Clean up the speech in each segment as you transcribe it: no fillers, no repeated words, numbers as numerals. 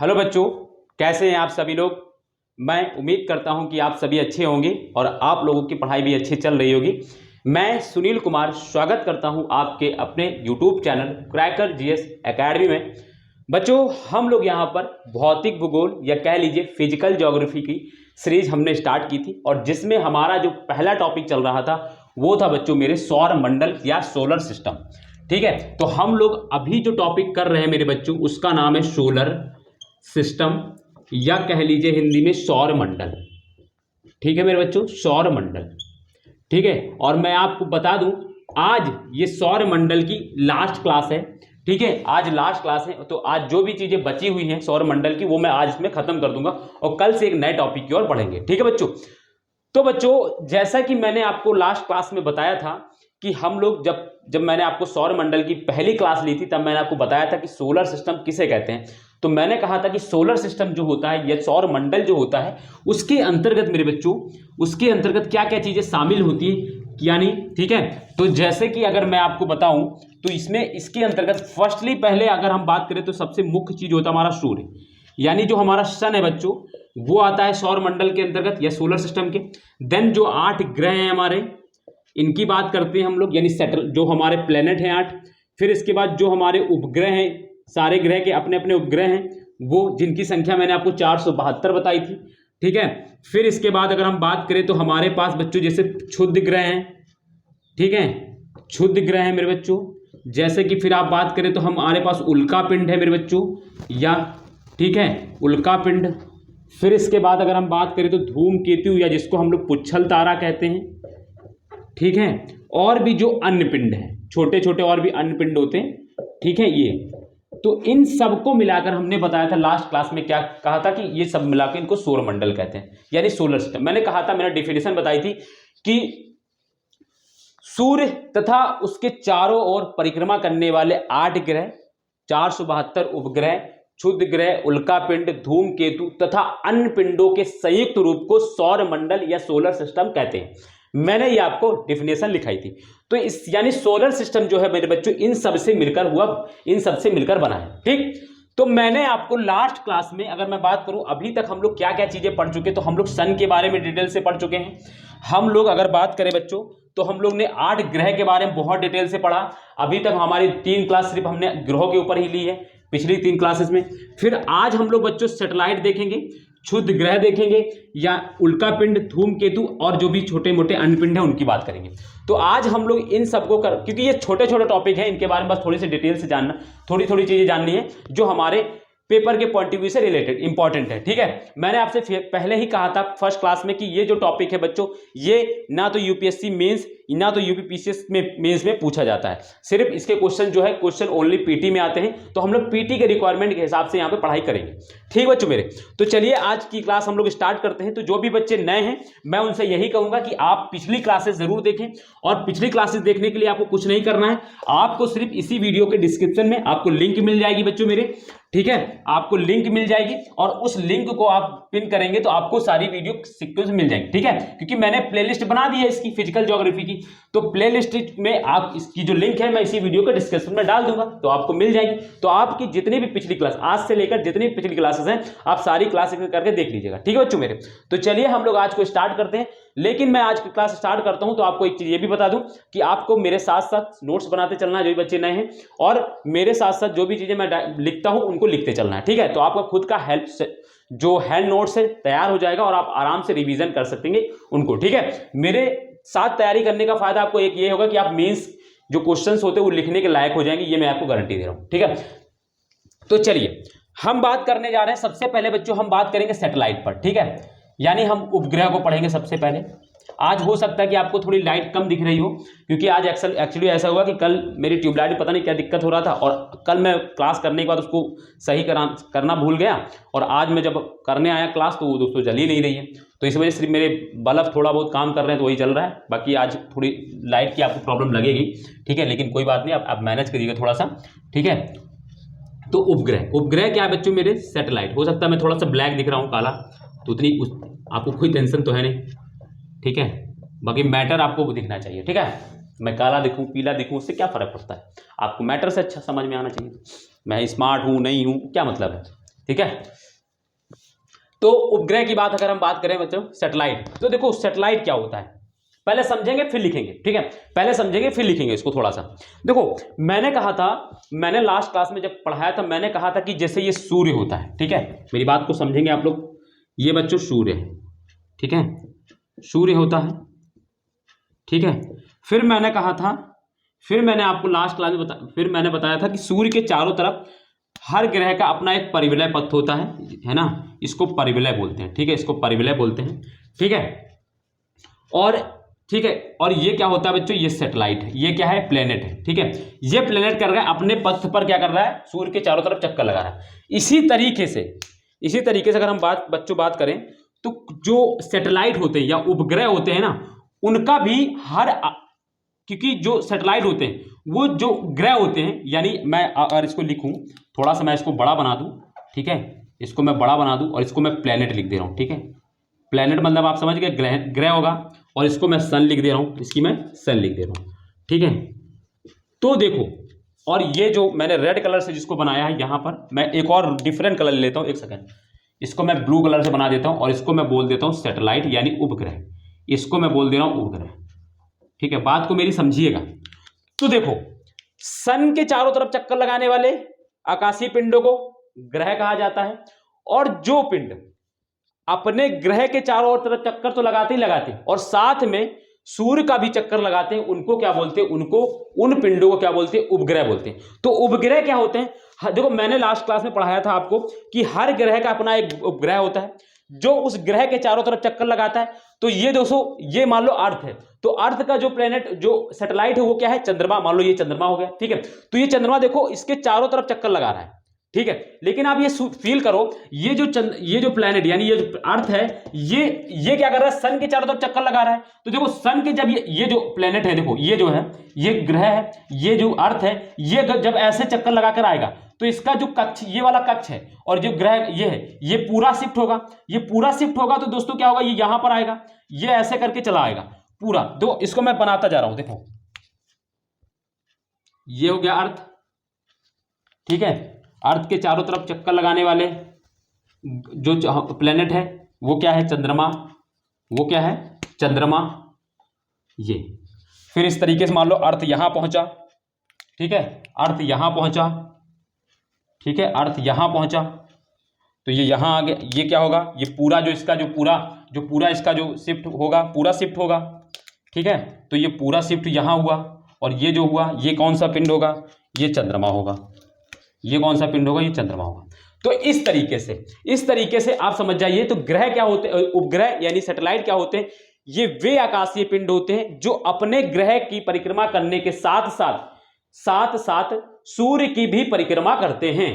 Hello बच्चों, कैसे हैं आप सभी लोग। मैं उम्मीद करता हूं कि आप सभी अच्छे होंगे और आप लोगों की पढ़ाई भी अच्छी चल रही होगी। मैं सुनील कुमार स्वागत करता हूं आपके अपने YouTube channel cracker GS academy में। बच्चों, हम लोग यहां पर भौतिक भूगोल या कह लीजिए फिजिकल ज्योग्राफी की सीरीज हमने स्टार्ट की थी और जिसमें हमारा जो पहला टॉपिक चल रहा था वो था बच्चों मेरे सौर मंडल या सोलर सिस्टम। ठीक है, तो हम लोग अभी जो टॉपिक कर रहे हैं मेरे बच्चों उसका नाम है सोलर सिस्टम या कह लीजिए हिंदी में सौर मंडल। ठीक है मेरे बच्चों, सौर मंडल। ठीक है, और मैं आपको बता दूं आज ये सौर मंडल की लास्ट क्लास है। ठीक है, आज लास्ट क्लास है, तो आज जो भी चीजें बची हुई हैं सौर मंडल की वो मैं आज इसमें खत्म कर दूंगा और कल से एक नए टॉपिक की ओर बढ़ेंगे। ठीक है बच्चों, तो बच्चों जैसा कि मैंने आपको लास्ट क्लास में बताया था कि हम लोग जब मैंने आपको सौर मंडल की पहली क्लास ली थी तब मैंने आपको बताया था कि सोलर सिस्टम किसे कहते हैं। तो मैंने कहा था कि सोलर सिस्टम जो होता है या सौर मंडल जो होता है उसके अंतर्गत मेरे बच्चों उसके अंतर्गत क्या क्या चीजें शामिल होती है यानी। ठीक है, तो जैसे कि अगर मैं आपको बताऊं तो इसमें इसके अंतर्गत फर्स्टली पहले अगर हम बात करें तो सबसे मुख्य चीज होता है हमारा सूर्य, यानी जो हमारा सन है बच्चों वो आता है सौर मंडल के अंतर्गत या सोलर सिस्टम के। देन जो 8 ग्रह हैं हमारे, इनकी बात करते हैं हम लोग, यानी सेटल जो हमारे प्लेनेट हैं 8। फिर इसके बाद जो हमारे उपग्रह हैं, सारे ग्रह के अपने अपने उपग्रह हैं वो, जिनकी संख्या मैंने आपको 472 बताई थी। ठीक है, फिर इसके बाद अगर हम बात करें तो हमारे पास बच्चों जैसे क्षुद्र ग्रह हैं। ठीक है, क्षुद्र ग्रह हैं मेरे बच्चों, जैसे कि फिर आप बात करें तो हमारे पास उल्का पिंड है मेरे बच्चों या, ठीक है, उल्का पिंड। फिर इसके बाद अगर हम बात करें तो धूमकेतु या जिसको हम लोग पुच्छल तारा कहते हैं। ठीक है, और भी जो अन्य पिंड है, छोटे छोटे और भी अन्य पिंड होते हैं। ठीक है, ये तो इन सबको मिलाकर हमने बताया था लास्ट क्लास में, क्या कहा था कि ये सब मिलाकर इनको सौर मंडल कहते हैं यानी सोलर सिस्टम। मैंने कहा था, मैंने डेफिनेशन बताई थी कि सूर्य तथा उसके चारों ओर परिक्रमा करने वाले 8 ग्रह, 472 उपग्रह, क्षुद्र ग्रह, उल्का पिंड, धूमकेतु तथा अन्य पिंडों के संयुक्त रूप को सौर मंडल या सोलर सिस्टम कहते हैं। मैंने ये आपको डेफिनेशन लिखाई थी। तो इस यानी सोलर सिस्टम जो है मेरे बच्चों इन सब से मिलकर हुआ, इन सब से मिलकर बना है। ठीक, तो मैंने आपको लास्ट क्लास में अगर मैं बात करूं अभी तक हम लोग क्या क्या चीजें पढ़ चुके, तो हम लोग सन के बारे में डिटेल से पढ़ चुके हैं। हम लोग अगर बात करें बच्चों तो हम लोग ने 8 ग्रह के बारे में बहुत डिटेल से पढ़ा। अभी तक हमारी 3 क्लास सिर्फ हमने ग्रहों के ऊपर ही ली है पिछली 3 क्लासेस में। फिर आज हम लोग बच्चों सैटेलाइट देखेंगे, क्षुद्र ग्रह देखेंगे या उल्का पिंड, धूमकेतु और जो भी छोटे मोटे अन्य पिंड हैं उनकी बात करेंगे। तो आज हम लोग इन सबको क्योंकि ये छोटे छोटे टॉपिक हैं, इनके बारे में बस थोड़ी सी डिटेल से जानना, थोड़ी थोड़ी चीजें जाननी है जो हमारे पेपर के पॉइंट ऑफ व्यू से रिलेटेड इंपॉर्टेंट है। ठीक है, मैंने आपसे पहले ही कहा था फर्स्ट क्लास में कि ये जो टॉपिक है बच्चों ये ना तो यूपीएससी मेंस ना तो यूपीपीसीएस में मेंस में पूछा जाता है। सिर्फ इसके क्वेश्चन जो है क्वेश्चन ओनली पीटी में आते हैं, तो हम लोग पीटी के रिक्वायरमेंट के हिसाब से यहाँ पे पढ़ाई करेंगे। ठीक बच्चों मेरे, तो चलिए आज की क्लास हम लोग स्टार्ट करते हैं। तो जो भी बच्चे नए हैं मैं उनसे यही कहूंगा कि आप पिछली क्लासेस जरूर देखें, और पिछली क्लासेस देखने के लिए आपको कुछ नहीं करना है, आपको सिर्फ इसी वीडियो के डिस्क्रिप्शन में आपको लिंक मिल जाएगी बच्चों मेरे। ठीक है, आपको लिंक मिल जाएगी और उस लिंक को आप पिन करेंगे तो आपको सारी वीडियो सीक्वेंस मिल जाएंगी। ठीक है, क्योंकि मैंने प्लेलिस्ट बना दी है इसकी फिजिकल ज्योग्राफी की, तो प्लेलिस्ट में आप इसकी जो लिंक है मैं इसी वीडियो के डिस्क्रिप्शन में डाल दूंगा तो आपको मिल जाएगी। तो आपकी जितनी भी पिछली क्लास आज से लेकर जितनी भी पिछली क्लासेस हैं आप सारी क्लास करके देख लीजिएगा। ठीक है बच्चों मेरे, तो चलिए हम लोग आज को स्टार्ट करते हैं। लेकिन मैं आज की क्लास स्टार्ट करता हूं तो आपको एक चीज ये भी बता दूं कि आपको मेरे साथ साथ नोट्स बनाते चलना है, जो भी बच्चे नए हैं, और मेरे साथ साथ जो भी चीजें मैं लिखता हूं उनको लिखते चलना है। ठीक है, तो आपका खुद का हेल्प जो हैंड नोट्स है तैयार हो जाएगा और आप आराम से रिवीजन कर सकेंगे उनको। ठीक है, मेरे साथ तैयारी करने का फायदा आपको एक ये होगा कि आप मेंस जो क्वेश्चंस होते हैं वो लिखने के लायक हो जाएंगे, ये मैं आपको गारंटी दे रहा हूं। ठीक है, तो चलिए हम बात करने जा रहे हैं। सबसे पहले बच्चों हम बात करेंगे सैटेलाइट पर। ठीक है, यानी हम उपग्रह को पढ़ेंगे सबसे पहले। आज हो सकता है कि आपको थोड़ी लाइट कम दिख रही हो, क्योंकि आज एक्चुअली ऐसा हुआ कि कल मेरी ट्यूबलाइट पता नहीं क्या दिक्कत हो रहा था और कल मैं क्लास करने के बाद उसको सही करना भूल गया, और आज मैं जब करने आया क्लास तो वो दोस्तों जल ही नहीं रही है। तो इस वजह से सिर्फ मेरे बल्ब थोड़ा बहुत काम कर रहे हैं तो वही चल रहा है, बाकी आज थोड़ी लाइट की आपको प्रॉब्लम लगेगी। ठीक है, लेकिन कोई बात नहीं, आप मैनेज करिएगा थोड़ा सा। ठीक है, तो उपग्रह क्या है बच्चों मेरे? सैटेलाइट। हो सकता है मैं थोड़ा सा ब्लैक दिख रहा हूँ, काला, तो उतनी आपको कोई टेंशन तो है नहीं। ठीक है, बाकी मैटर आपको दिखना चाहिए। ठीक है, मैं काला दिखूं पीला दिखूं उससे क्या फर्क पड़ता है, आपको मैटर से अच्छा समझ में आना चाहिए। मैं स्मार्ट हूं नहीं हूं क्या मतलब है। ठीक है। तो उपग्रह की बात अगर हम बात करें बच्चों, सैटेलाइट, तो देखो सैटेलाइट क्या होता है, पहले समझेंगे फिर लिखेंगे, ठीक है, पहले समझेंगे फिर लिखेंगे इसको थोड़ा सा। देखो मैंने कहा था, मैंने लास्ट क्लास में जब पढ़ाया था, मैंने कहा था कि जैसे ये सूर्य होता है, ठीक है, मेरी बात को समझेंगे आप लोग, ये बच्चों सूर्य है, ठीक है, सूर्य होता है, ठीक है। फिर मैंने कहा था, फिर मैंने आपको लास्ट क्लास में फिर मैंने बताया था कि सूर्य के चारों तरफ हर ग्रह का अपना एक परिवलय पथ होता है ना, इसको परिवलय बोलते हैं, ठीक है, इसको परिवलय बोलते हैं, ठीक है। और ठीक है, और ये क्या होता है बच्चों, ये सैटेलाइट है, ये क्या है, प्लेनेट है, ठीक है। ये प्लेनेट कर रहा है अपने पथ पर क्या कर रहा है, सूर्य के चारों तरफ चक्कर लगा रहा है। इसी तरीके से अगर हम बात करें तो जो सैटेलाइट होते हैं या उपग्रह होते हैं ना, उनका भी क्योंकि जो सैटेलाइट होते हैं वो जो ग्रह होते हैं, यानी मैं अगर इसको लिखूं थोड़ा सा, मैं इसको बड़ा बना दूं, ठीक है, इसको मैं बड़ा बना दूं और इसको मैं प्लेनेट लिख दे रहा हूं, ठीक है। प्लेनेट मतलब आप समझ गए, ग्रह होगा, और इसको मैं सन लिख दे रहा हूं, इसकी मैं सन लिख दे रहा हूं, ठीक है। तो देखो, और ये जो मैंने रेड कलर से जिसको बनाया है, यहां पर मैं एक और डिफरेंट कलर लेता हूं, एक सेकंड, इसको मैं ब्लू कलर से बना देता हूं और इसको मैं बोल देता हूं सैटेलाइट यानी उपग्रह, इसको मैं बोल दे रहा हूं उपग्रह, ठीक है, बात को मेरी समझिएगा। तो देखो सन के चारों तरफ चक्कर लगाने वाले आकाशीय पिंडों को ग्रह कहा जाता है, और जो पिंड अपने ग्रह के चारों ओर तरफ चक्कर तो लगाते ही लगाते और साथ में सूर्य का भी चक्कर लगाते हैं, उनको क्या बोलते हैं, उनको, उन पिंडों को क्या बोलते हैं, उपग्रह बोलते हैं। तो उपग्रह क्या होते हैं, देखो मैंने लास्ट क्लास में पढ़ाया था आपको कि हर ग्रह का अपना एक उपग्रह होता है जो उस ग्रह के चारों तरफ चक्कर लगाता है। तो ये दोस्तों, ये मान लो अर्थ है, तो अर्थ का जो प्लेनेट, जो सैटेलाइट है वो क्या है, चंद्रमा, मान लो ये चंद्रमा हो गया, ठीक है। तो ये चंद्रमा देखो इसके चारों तरफ चक्कर लगा रहा है, ठीक है। लेकिन आप ये फील करो, ये जो प्लेनेट यानी ये जो अर्थ है, ये क्या कर रहा है, सन के चारों तरफ चक्कर लगा रहा है। तो देखो सन के, जब ये जो प्लेनेट है, देखो ये जो है, ये ग्रह है, ये जो अर्थ है, ये जब ऐसे चक्कर लगाकर आएगा तो इसका जो कक्ष, ये वाला कक्ष है, और जो ग्रह ये है, ये पूरा शिफ्ट होगा, ये पूरा शिफ्ट होगा। तो दोस्तों क्या होगा, ये यहां पर आएगा, ये ऐसे करके चला आएगा पूरा। तो इसको मैं बनाता जा रहा हूं, देखो ये हो गया अर्थ, ठीक है। अर्थ के चारों तरफ चक्कर लगाने वाले जो प्लेनेट है वो क्या है, चंद्रमा, वो क्या है, चंद्रमा, ये। फिर इस तरीके से मान लो अर्थ यहां पहुंचा, ठीक है, अर्थ यहां पहुंचा, ठीक है, अर्थ यहां पहुंचा, तो ये यहां आ गया, ये क्या होगा, ये पूरा जो इसका जो पूरा इसका जो शिफ्ट होगा, पूरा शिफ्ट होगा, ठीक है। तो ये पूरा शिफ्ट यहां हुआ, और ये जो हुआ, ये कौन सा पिंड होगा, ये चंद्रमा होगा, ये कौन सा पिंड होगा, ये चंद्रमा होगा। तो इस तरीके से आप समझ जाइए। तो ग्रह क्या होते हैं, उपग्रह यानी सैटेलाइट क्या होते हैं, ये वे आकाशीय पिंड होते हैं जो अपने ग्रह की परिक्रमा करने के साथ साथ सूर्य की भी परिक्रमा करते हैं,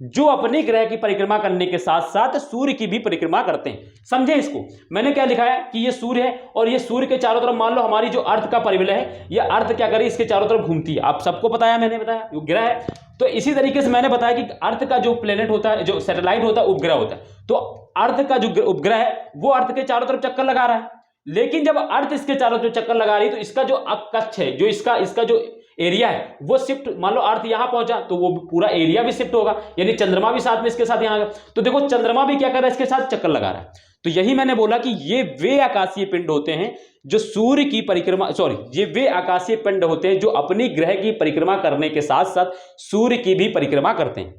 जो अपने ग्रह की परिक्रमा करने के साथ साथ सूर्य की भी परिक्रमा करते हैं। समझे इसको, मैंने क्या लिखा है कि ये सूर्य है, और ये सूर्य के चारों तरफ मान लो हमारी जो अर्थ का परिवलय है, ये अर्थ क्या करे, इसके चारों तरफ घूमती है। आप सबको बताया, मैंने बताया ये ग्रह है। तो इसी तरीके से मैंने बताया कि अर्थ का जो प्लेनेट होता है, जो सैटेलाइट होता है, उपग्रह होता है। तो अर्थ का जो उपग्रह है वो अर्थ के चारों तरफ चक्कर लगा रहा है, लेकिन जब अर्थ इसके चारों तरफ चक्कर लगा रही है तो इसका जो कक्ष है, जो इसका जो एरिया है वो शिफ्ट, मान लो अर्थ यहां पहुंचा तो वो पूरा एरिया भी शिफ्ट होगा, यानी चंद्रमा भी साथ में इसके साथ यहां आ गया। तो देखो चंद्रमा भी क्या कर रहा है, इसके साथ चक्कर लगा रहा है। तो यही मैंने बोला कि ये वे आकाशीय पिंड होते हैं जो सूर्य की परिक्रमा, ये वे आकाशीय पिंड होते हैं जो अपनी ग्रह की परिक्रमा करने के साथ साथ सूर्य की भी परिक्रमा करते हैं।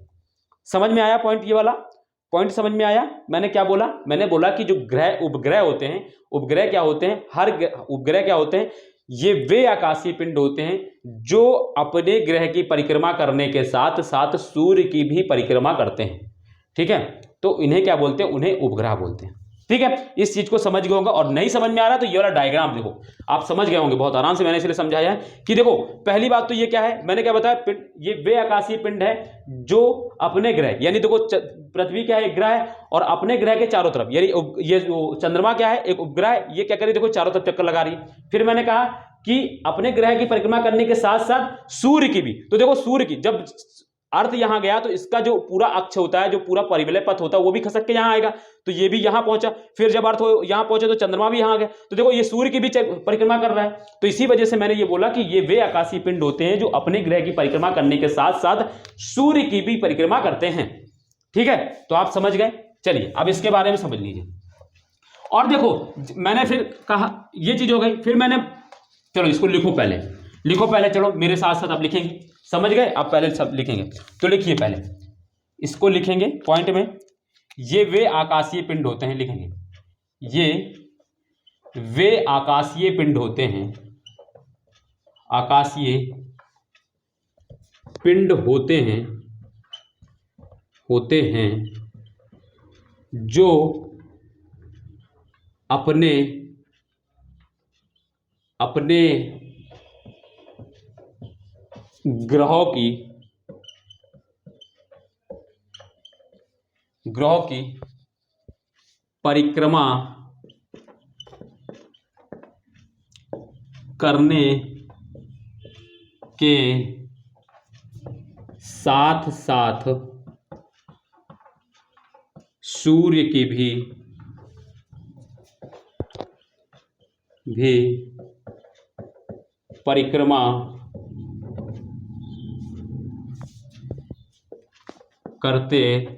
समझ में आया पॉइंट, ये वाला पॉइंट समझ में आया। मैंने क्या बोला, मैंने बोला कि जो उपग्रह होते हैं, उपग्रह क्या होते हैं, हर उपग्रह क्या होते हैं, ये वे आकाशीय पिंड होते हैं जो अपने ग्रह की परिक्रमा करने के साथ साथ सूर्य की भी परिक्रमा करते हैं, ठीक है। तो इन्हें क्या बोलते हैं, उन्हें उपग्रह बोलते हैं, ठीक है। इस चीज को समझ गए होंगे, और नहीं समझ में आ रहा तो ये वाला डायग्राम देखो, आप समझ गए होंगे बहुत आराम से। मैंने इसलिए समझाया है कि देखो पहली बात तो ये क्या है, मैंने क्या बताया, पिंड, ये वे आकाशीय पिंड है जो अपने ग्रह, यानी देखो पृथ्वी क्या है, एक ग्रह है, और अपने ग्रह के चारों तरफ, यानी ये चंद्रमा क्या है, एक उपग्रह है, ये क्या करे, देखो चारों तरफ चक्कर लगा रही है। फिर मैंने कहा कि अपने ग्रह की परिक्रमा करने के साथ साथ सूर्य की भी। तो देखो सूर्य की, जब अर्थ यहां गया तो इसका जो पूरा अक्ष होता है, जो पूरा परिवलय पथ होता है, वो भी खसक के यहां आएगा, तो ये भी यहां पहुंचा। फिर जब अर्थ यहां पहुंचा तो चंद्रमा भी यहां आ गया, तो देखो ये सूर्य की भी परिक्रमा कर रहा है। तो इसी वजह से मैंने ये बोला कि ये वे आकाशीय पिंड होते हैं जो अपने ग्रह की परिक्रमा करने के साथ साथ सूर्य की भी परिक्रमा करते हैं, ठीक है, तो आप समझ गए। चलिए अब इसके बारे में समझ लीजिए। और देखो मैंने फिर कहा ये चीज हो गई, फिर मैंने चलो इसको लिखो पहले, लिखो पहले, चलो मेरे साथ साथ आप लिखेंगे, समझ गए आप, पहले सब लिखेंगे। तो लिखिए पहले इसको लिखेंगे पॉइंट में, ये वे आकाशीय पिंड होते हैं, लिखेंगे ये वे आकाशीय पिंड होते हैं, आकाशीय पिंड होते हैं जो अपने ग्रहों की परिक्रमा करने के साथ साथ सूर्य की भी परिक्रमा करते हैं।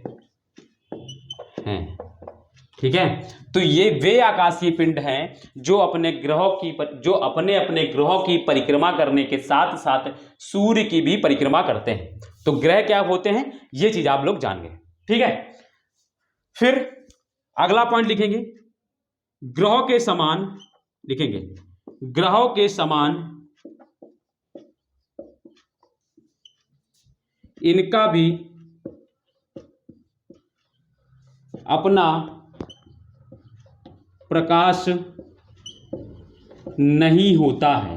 ठीक है, तो ये वे आकाशीय पिंड हैं जो अपने अपने ग्रहों की परिक्रमा करने के साथ साथ सूर्य की भी परिक्रमा करते हैं। तो ग्रह क्या होते हैं ये चीज आप लोग जान गए। ठीक है, फिर अगला पॉइंट लिखेंगे, ग्रहों के समान, लिखेंगे ग्रहों के समान इनका भी अपना प्रकाश नहीं होता है,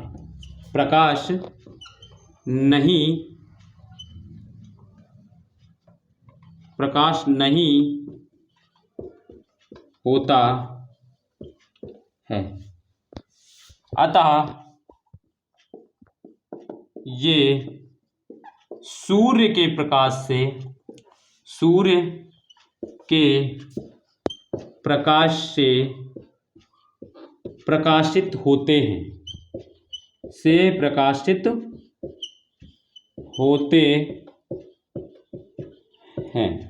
प्रकाश नहीं होता है, अतः ये सूर्य के प्रकाश से प्रकाशित होते हैं।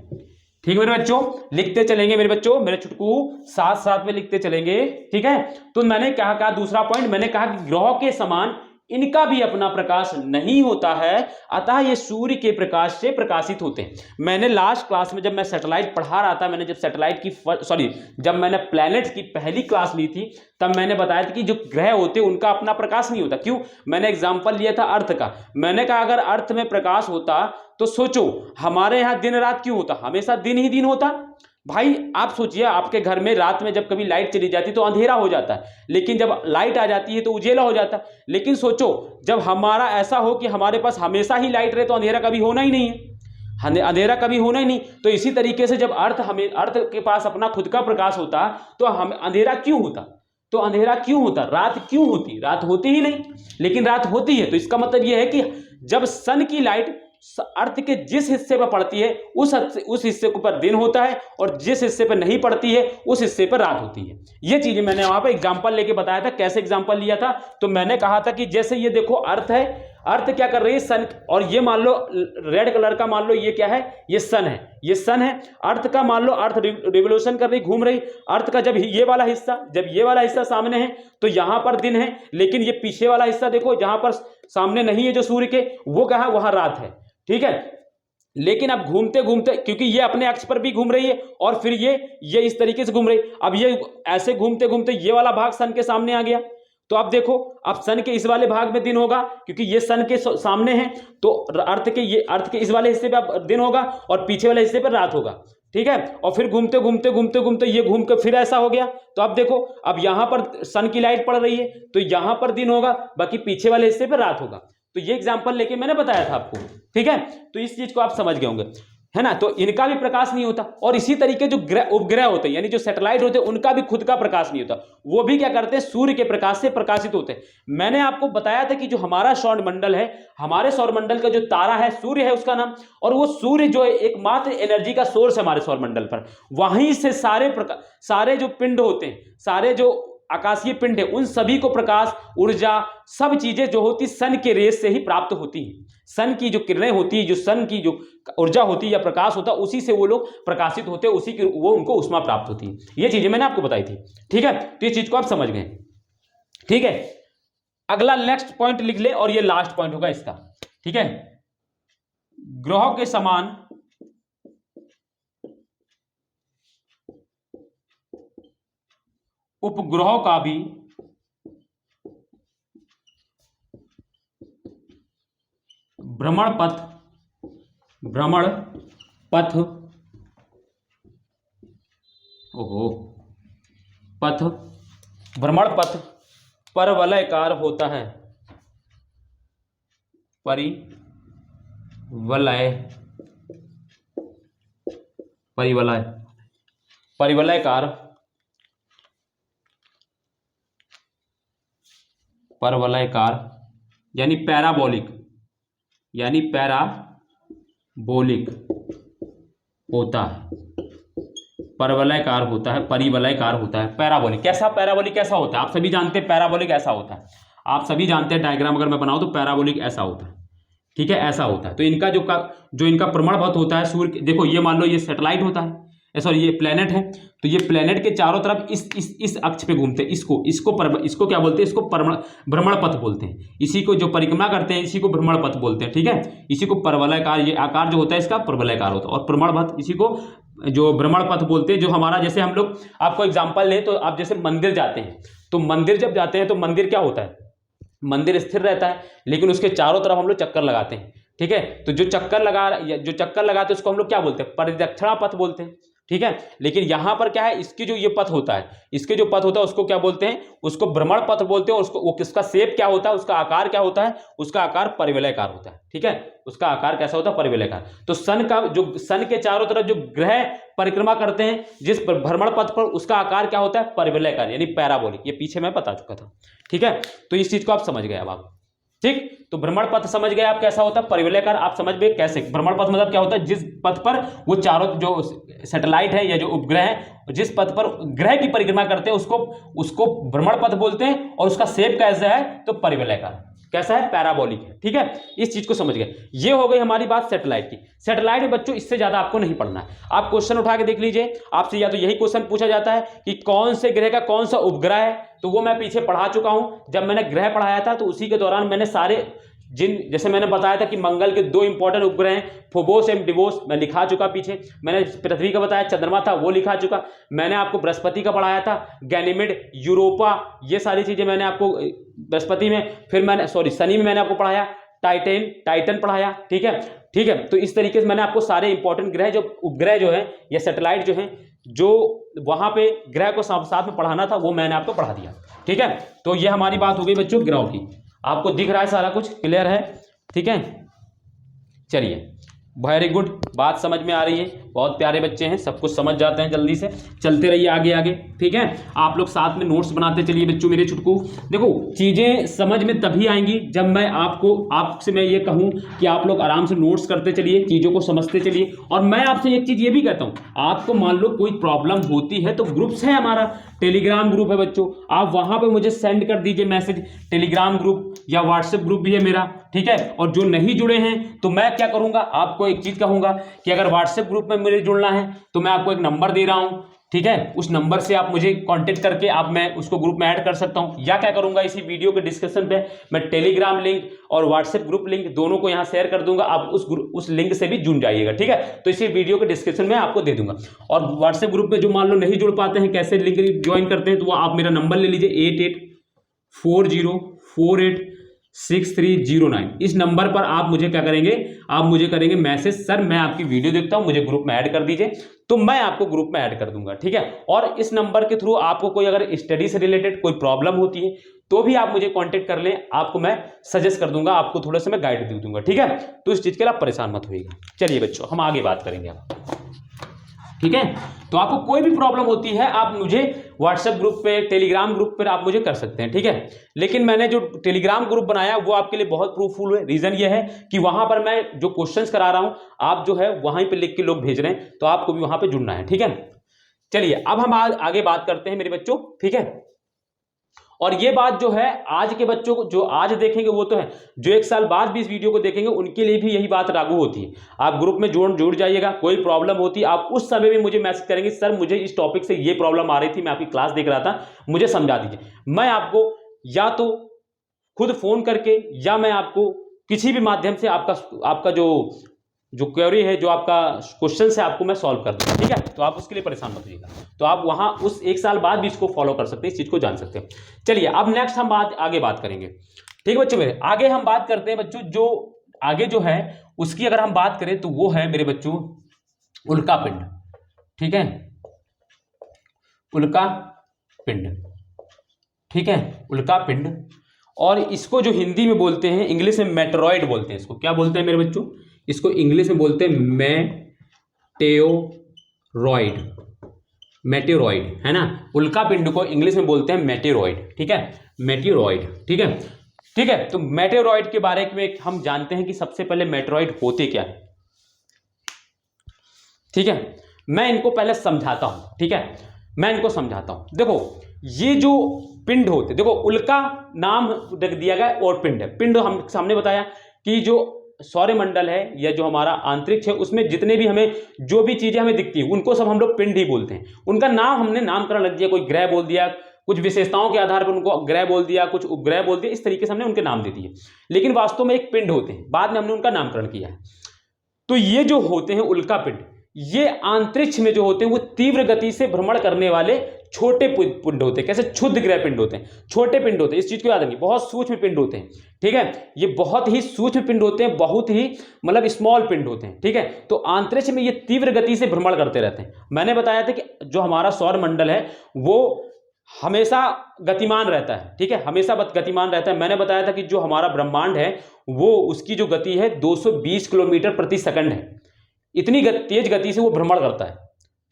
ठीक है मेरे बच्चों, लिखते चलेंगे मेरे बच्चों, मेरे छुटकू साथ साथ में लिखते चलेंगे। ठीक है, तो मैंने कहा दूसरा पॉइंट, मैंने कहा कि ग्रहों के समान इनका भी अपना प्रकाश नहीं होता है, अतः ये सूर्य के प्रकाश से प्रकाशित होते हैं। मैंने लास्ट क्लास में जब मैं सैटेलाइट पढ़ा रहा था, मैंने जब मैंने प्लैनेट्स की पहली क्लास ली थी, तब मैंने बताया था कि जो ग्रह होते हैं उनका अपना प्रकाश नहीं होता। क्यों? मैंने एग्जांपल लिया था अर्थ का। मैंने कहा अगर अर्थ में प्रकाश होता तो सोचो हमारे यहाँ दिन रात क्यों होता, हमेशा दिन ही दिन होता। भाई आप सोचिए, आपके घर में रात में जब कभी लाइट चली जाती तो अंधेरा हो जाता है, लेकिन जब लाइट आ जाती है तो उजेला हो जाता है। लेकिन सोचो जब हमारा ऐसा हो कि हमारे पास हमेशा ही लाइट रहे तो अंधेरा कभी होना ही नहीं है, अंधेरा कभी होना ही नहीं। तो इसी तरीके से जब अर्थ के पास अपना खुद का प्रकाश होता तो हम अंधेरा क्यों होता, तो अंधेरा क्यों होता, रात क्यों होती, रात होती ही नहीं, लेकिन रात होती है। तो इसका मतलब यह है कि जब सन की लाइट अर्थ के जिस हिस्से पर पड़ती है उस हिस्से के ऊपर दिन होता है, और जिस हिस्से पर नहीं पड़ती है उस हिस्से पर रात होती है। ये चीजें मैंने वहां पर एग्जांपल लेके बताया था। कैसे एग्जांपल लिया था? तो मैंने कहा था कि जैसे ये देखो अर्थ है, अर्थ क्या कर रही है, सन, और ये मान लो रेड कलर का, मान लो ये क्या है, ये सन है, ये सन है। अर्थ का मान लो अर्थ रिवोल्यूशन कर रही, घूम रही। अर्थ का जब ये वाला हिस्सा सामने है तो यहां पर दिन है, लेकिन ये पीछे वाला हिस्सा देखो जहां पर सामने नहीं है जो सूर्य के, वो क्या है, वहां रात है। ठीक है, लेकिन अब घूमते घूमते, क्योंकि ये अपने अक्ष पर भी घूम रही है और फिर ये इस तरीके से घूम रही, अब ये ऐसे घूमते घूमते ये वाला भाग सन के सामने आ गया। तो अब देखो, अब सन के इस वाले भाग में दिन होगा क्योंकि ये सन के सामने है, तो अर्थ के इस वाले हिस्से पे अब दिन होगा और पीछे वाले हिस्से पर रात होगा। ठीक है, और फिर घूमते घूमते ये घूम के फिर ऐसा हो गया। तो अब देखो, अब यहां पर सन की लाइट पड़ रही है तो यहां पर दिन होगा, बाकी पीछे वाले हिस्से पर रात होगा। तो ये एग्जांपल लेके मैंने बताया था आपको। ठीक है, तो इस चीज को आप समझ गए होंगे, है ना। तो इनका भी प्रकाश नहीं होता, और इसी तरीके जो उपग्रह होते हैं यानी जो सैटेलाइट होते हैं उनका भी खुद का प्रकाश नहीं होता, वो भी क्या करते हैं, सूर्य के प्रकाश से प्रकाशित होते हैं। मैंने आपको बताया था कि जो हमारा सौरमंडल है, हमारे सौरमंडल का जो तारा है सूर्य है उसका नाम, और वो सूर्य जो है एकमात्र एनर्जी का सोर्स है हमारे सौरमंडल पर। वहीं से सारे जो पिंड होते हैं, सारे जो आकाशीय पिंड है उन सभी को प्रकाश, ऊर्जा, सब चीजें जो होती सन के रेस से ही प्राप्त होती हैं। सन की जो किरणें होती है, जो सन की जो ऊर्जा होती है या प्रकाश होता है, उसी से वो लोग प्रकाशित होते हैं, उसी की वो उनको ऊष्मा प्राप्त होती है। ये चीजें मैंने आपको बताई थी, ठीक है। तो ये चीज को आप समझ गए, ठीक है। अगला नेक्स्ट पॉइंट लिख ले और ये लास्ट पॉइंट होगा इसका, ठीक है। ग्रहों के समान उपग्रहों का भी भ्रमण पथ परवलयकार होता है। परवलयकार यानी पैराबोलिक होता है, परवलयकार होता है, परिवलयकार होता है। पैराबोलिक कैसा होता है? आप सभी जानते हैं पैराबोलिक ऐसा होता है, आप सभी जानते हैं। डायग्राम अगर मैं बनाऊं तो पैराबोलिक ऐसा होता है, ठीक है, ऐसा होता है। तो इनका जो इनका भ्रमणपथ होता है सूर्य, देखो ये मान लो ये सैटेलाइट होता है, सॉरी ये प्लेनेट है, तो ये प्लेनेट के चारों तरफ इस अक्ष पे घूमते हैं। इसको क्या बोलते हैं? इसको भ्रमण पथ बोलते हैं। इसी को जो परिक्रमा करते हैं इसी को भ्रमण पथ बोलते हैं, ठीक है। इसी को परवलयकार, ये आकार जो होता है इसका परवलयकार होता है, और भ्रमण पथ इसी को जो भ्रमण पथ बोलते हैं। जो हमारा, जैसे हम लोग आपको एग्जाम्पल लें तो आप जैसे मंदिर जाते हैं, तो मंदिर जब जाते हैं तो मंदिर क्या होता है? मंदिर स्थिर रहता है, लेकिन उसके चारों तरफ हम लोग चक्कर लगाते हैं, ठीक है। तो जो चक्कर लगाते हैं उसको हम लोग क्या बोलते हैं? परिदक्षिणा पथ बोलते हैं, ठीक है। लेकिन यहां पर क्या है, इसकी जो ये पथ होता है, उसको क्या बोलते हैं? उसको भ्रमण पथ बोलते हैं। उसका शेप क्या होता है, उसका आकार क्या होता है? उसका आकार परिवलयकार होता है, ठीक है। उसका आकार कैसा होता है? परिवलयकार। तो सन के चारों तरफ जो ग्रह परिक्रमा करते हैं जिस भ्रमण पथ पर, उसका आकार क्या होता है? परिवलयकार यानी पैराबोलिक। ये पीछे मैं बता चुका था, ठीक है। तो इस चीज को आप समझ गए अब आप, ठीक। तो भ्रमण पथ समझ गए आप कैसा होता है, परिवलयकार आप समझ गए कैसे। भ्रमण पथ मतलब क्या होता है? जिस पथ पर वो चारों जो सैटेलाइट है या जो उपग्रह है, जिस पथ पर ग्रह की परिक्रमा करते हैं उसको भ्रमण पथ बोलते हैं। और उसका शेप कैसा है? तो परिवलयकार। कैसा है? पैराबोलिक है, ठीक है। इस चीज को समझ गए। ये हो गई हमारी बात सैटेलाइट की। सैटेलाइट में बच्चों इससे ज्यादा आपको नहीं पढ़ना है। आप क्वेश्चन उठा के देख लीजिए, आपसे या तो यही क्वेश्चन पूछा जाता है कि कौन से ग्रह का कौन सा उपग्रह है, तो वो मैं पीछे पढ़ा चुका हूं। जब मैंने ग्रह पढ़ाया था तो उसी के दौरान मैंने सारे जैसे मैंने बताया था कि मंगल के 2 इंपॉर्टेंट उपग्रह हैं, फोबोस एंड डिवोस, मैं लिखा चुका पीछे। मैंने पृथ्वी का बताया, चंद्रमा था वो लिखा चुका। मैंने आपको बृहस्पति का पढ़ाया था, गैनीमेड, यूरोपा, ये सारी चीजें मैंने आपको बृहस्पति में, फिर मैंने शनि में मैंने आपको पढ़ाया, टाइटन पढ़ाया, ठीक है। तो इस तरीके से मैंने आपको सारे इंपॉर्टेंट ग्रह, जो उपग्रह जो है या सैटेलाइट जो है, जो वहां पे ग्रह को साथ में पढ़ाना था, वो मैंने आपको पढ़ा दिया, ठीक है। तो ये हमारी बात हो गई बच्चों ग्रहों की। आपको दिख रहा है सारा कुछ क्लियर है, ठीक है। चलिए, वेरी गुड, बात समझ में आ रही है। बहुत प्यारे बच्चे हैं, सब कुछ समझ जाते हैं जल्दी से। चलते रहिए आगे आगे, ठीक है। आप लोग साथ में नोट्स बनाते चलिए बच्चों मेरे छुटकू। देखो चीजें समझ में तभी आएंगी जब मैं आपसे मैं ये कहूं कि आप लोग आराम से नोट्स करते चलिए, चीजों को समझते चलिए। और मैं आपसे एक चीज ये भी कहता हूं, आपको मान लो कोई प्रॉब्लम होती है तो ग्रुप्स है, हमारा टेलीग्राम ग्रुप है बच्चों, आप वहां पर मुझे सेंड कर दीजिए मैसेज। टेलीग्राम ग्रुप या व्हाट्सएप ग्रुप भी है मेरा, ठीक है। और जो नहीं जुड़े हैं तो मैं क्या करूंगा, आपको एक चीज कहूंगा कि अगर व्हाट्सएप ग्रुप में मुझे जुड़ना है तो मैं आपको एक नंबर दे रहा हूं, ठीक है। उस नंबर से आप मुझे कांटेक्ट करके मैं उसको ग्रुप में ऐड कर सकता हूं। या क्या करूंगा, इसी वीडियो के डिस्क्रिप्शन पे मैं टेलीग्राम लिंक और व्हाट्सएप ग्रुप लिंक दोनों को यहां शेयर कर दूंगा, आप उस लिंक से भी जुड़ जाइएगा, ठीक है। तो इसी वीडियो के डिस्क्रिप्शन में आपको दे दूंगा। और व्हाट्सएप ग्रुप में जो मान लो नहीं जुड़ पाते हैं, कैसे लिंक ज्वाइन करते हैं, तो वो आप मेरा नंबर ले लीजिए 8840486309। इस नंबर पर आप मुझे क्या करेंगे, आप मुझे करेंगे मैसेज, सर मैं आपकी वीडियो देखता हूं, मुझे ग्रुप में ऐड कर दीजिए, तो मैं आपको ग्रुप में ऐड कर दूंगा, ठीक है। और इस नंबर के थ्रू आपको कोई अगर स्टडी से रिलेटेड कोई प्रॉब्लम होती है तो भी आप मुझे कांटेक्ट कर लें, आपको मैं सजेस्ट कर दूंगा, आपको थोड़ा सा मैं गाइड दे दूंगा, ठीक है। तो इस चीज के लिए आप परेशान मत होइएगा। चलिए बच्चों, हम आगे बात करेंगे अब, ठीक है। तो आपको कोई भी प्रॉब्लम होती है आप मुझे व्हाट्सएप ग्रुप पे, टेलीग्राम ग्रुप पर आप मुझे कर सकते हैं, ठीक है। लेकिन मैंने जो टेलीग्राम ग्रुप बनाया वो आपके लिए बहुत प्रूफफुल है। रीजन ये है कि वहां पर मैं जो क्वेश्चंस करा रहा हूं, आप जो है वहीं पे लिख के लोग भेज रहे हैं, तो आपको भी वहां पे जुड़ना है, ठीक है। चलिए अब हम आगे बात करते हैं मेरे बच्चों, ठीक है। और ये बात जो है आज के बच्चों को जो आज देखेंगे वो तो है, जो 1 साल बाद भी इस वीडियो को देखेंगे उनके लिए भी यही बात लागू होती है। आप ग्रुप में जुड़ जाइएगा, कोई प्रॉब्लम होती है आप उस समय भी मुझे मैसेज करेंगे, सर मुझे इस टॉपिक से ये प्रॉब्लम आ रही थी, मैं आपकी क्लास देख रहा था, मुझे समझा दीजिए। मैं आपको या तो खुद फोन करके या मैं आपको किसी भी माध्यम से आपका जो क्वेरी है, जो आपका क्वेश्चन है, आपको मैं सॉल्व कर दूंगा, ठीक है। तो आप उसके लिए परेशान मत होइएगा। तो आप वहां उस 1 साल बाद भी इसको फॉलो कर सकते हैं, इस चीज को जान सकते हैं। चलिए अब नेक्स्ट हम आगे बात करेंगे, ठीक है बच्चों मेरे। आगे हम बात करते हैं बच्चों, जो आगे जो है उसकी अगर हम बात करें तो वो है मेरे बच्चों उल्का पिंड, ठीक है, उल्का पिंड, ठीक है, उल्का पिंड। और इसको जो हिंदी में बोलते हैं, इंग्लिश में मेटेरॉइड बोलते हैं। इसको क्या बोलते हैं मेरे बच्चों? इसको इंग्लिश में बोलते हैं मेटेओरॉइड, मेटेरॉइड है ना। उल्का पिंड को इंग्लिश में बोलते हैं मेटेरॉइड, ठीक है, मेटेरॉइड, ठीक है, ठीक है। तो मेटेरॉइड के बारे में हम जानते हैं कि सबसे पहले मेटेरॉइड होते क्या है, ठीक है। मैं इनको पहले समझाता हूं, ठीक है, मैं इनको समझाता हूं। देखो ये जो पिंड होते, देखो उल्का नाम रख दिया गया और पिंड है। पिंड हम सामने बताया कि जो सौरमंडल है या जो हमारा अंतरिक्ष है उसमें जितने भी हमें जो भी चीजें हमें दिखती है उनको सब हम लोग पिंड ही बोलते हैं। उनका नाम हमने नामकरण रख दिया, कोई ग्रह बोल दिया, कुछ विशेषताओं के आधार पर उनको ग्रह बोल दिया, कुछ उपग्रह बोल दिया, इस तरीके से हमने उनके नाम दे दिए। लेकिन वास्तव में एक पिंड होते हैं, बाद में हमने उनका नामकरण किया है। तो ये जो होते हैं उल्का पिंड, ये अंतरिक्ष में जो होते हैं वो तीव्र गति से भ्रमण करने वाले छोटे पिंड होते हैं। कैसे? क्षुद्र ग्रह पिंड होते हैं, छोटे पिंड होते हैं, इस चीज को याद रखिए, बहुत सूक्ष्म पिंड होते हैं, ठीक है। ये बहुत ही सूक्ष्म पिंड होते हैं, बहुत ही मतलब स्मॉल पिंड होते हैं, ठीक है। तो अंतरिक्ष में ये तीव्र गति से भ्रमण करते रहते हैं। मैंने बताया था कि जो हमारा सौर मंडल है वो हमेशा गतिमान रहता है, ठीक है, हमेशा गतिमान रहता है। मैंने बताया था कि जो हमारा ब्रह्मांड है वो उसकी जो गति है 220 किलोमीटर प्रति सेकंड है। इतनी तेज गति से वो भ्रमण करता है,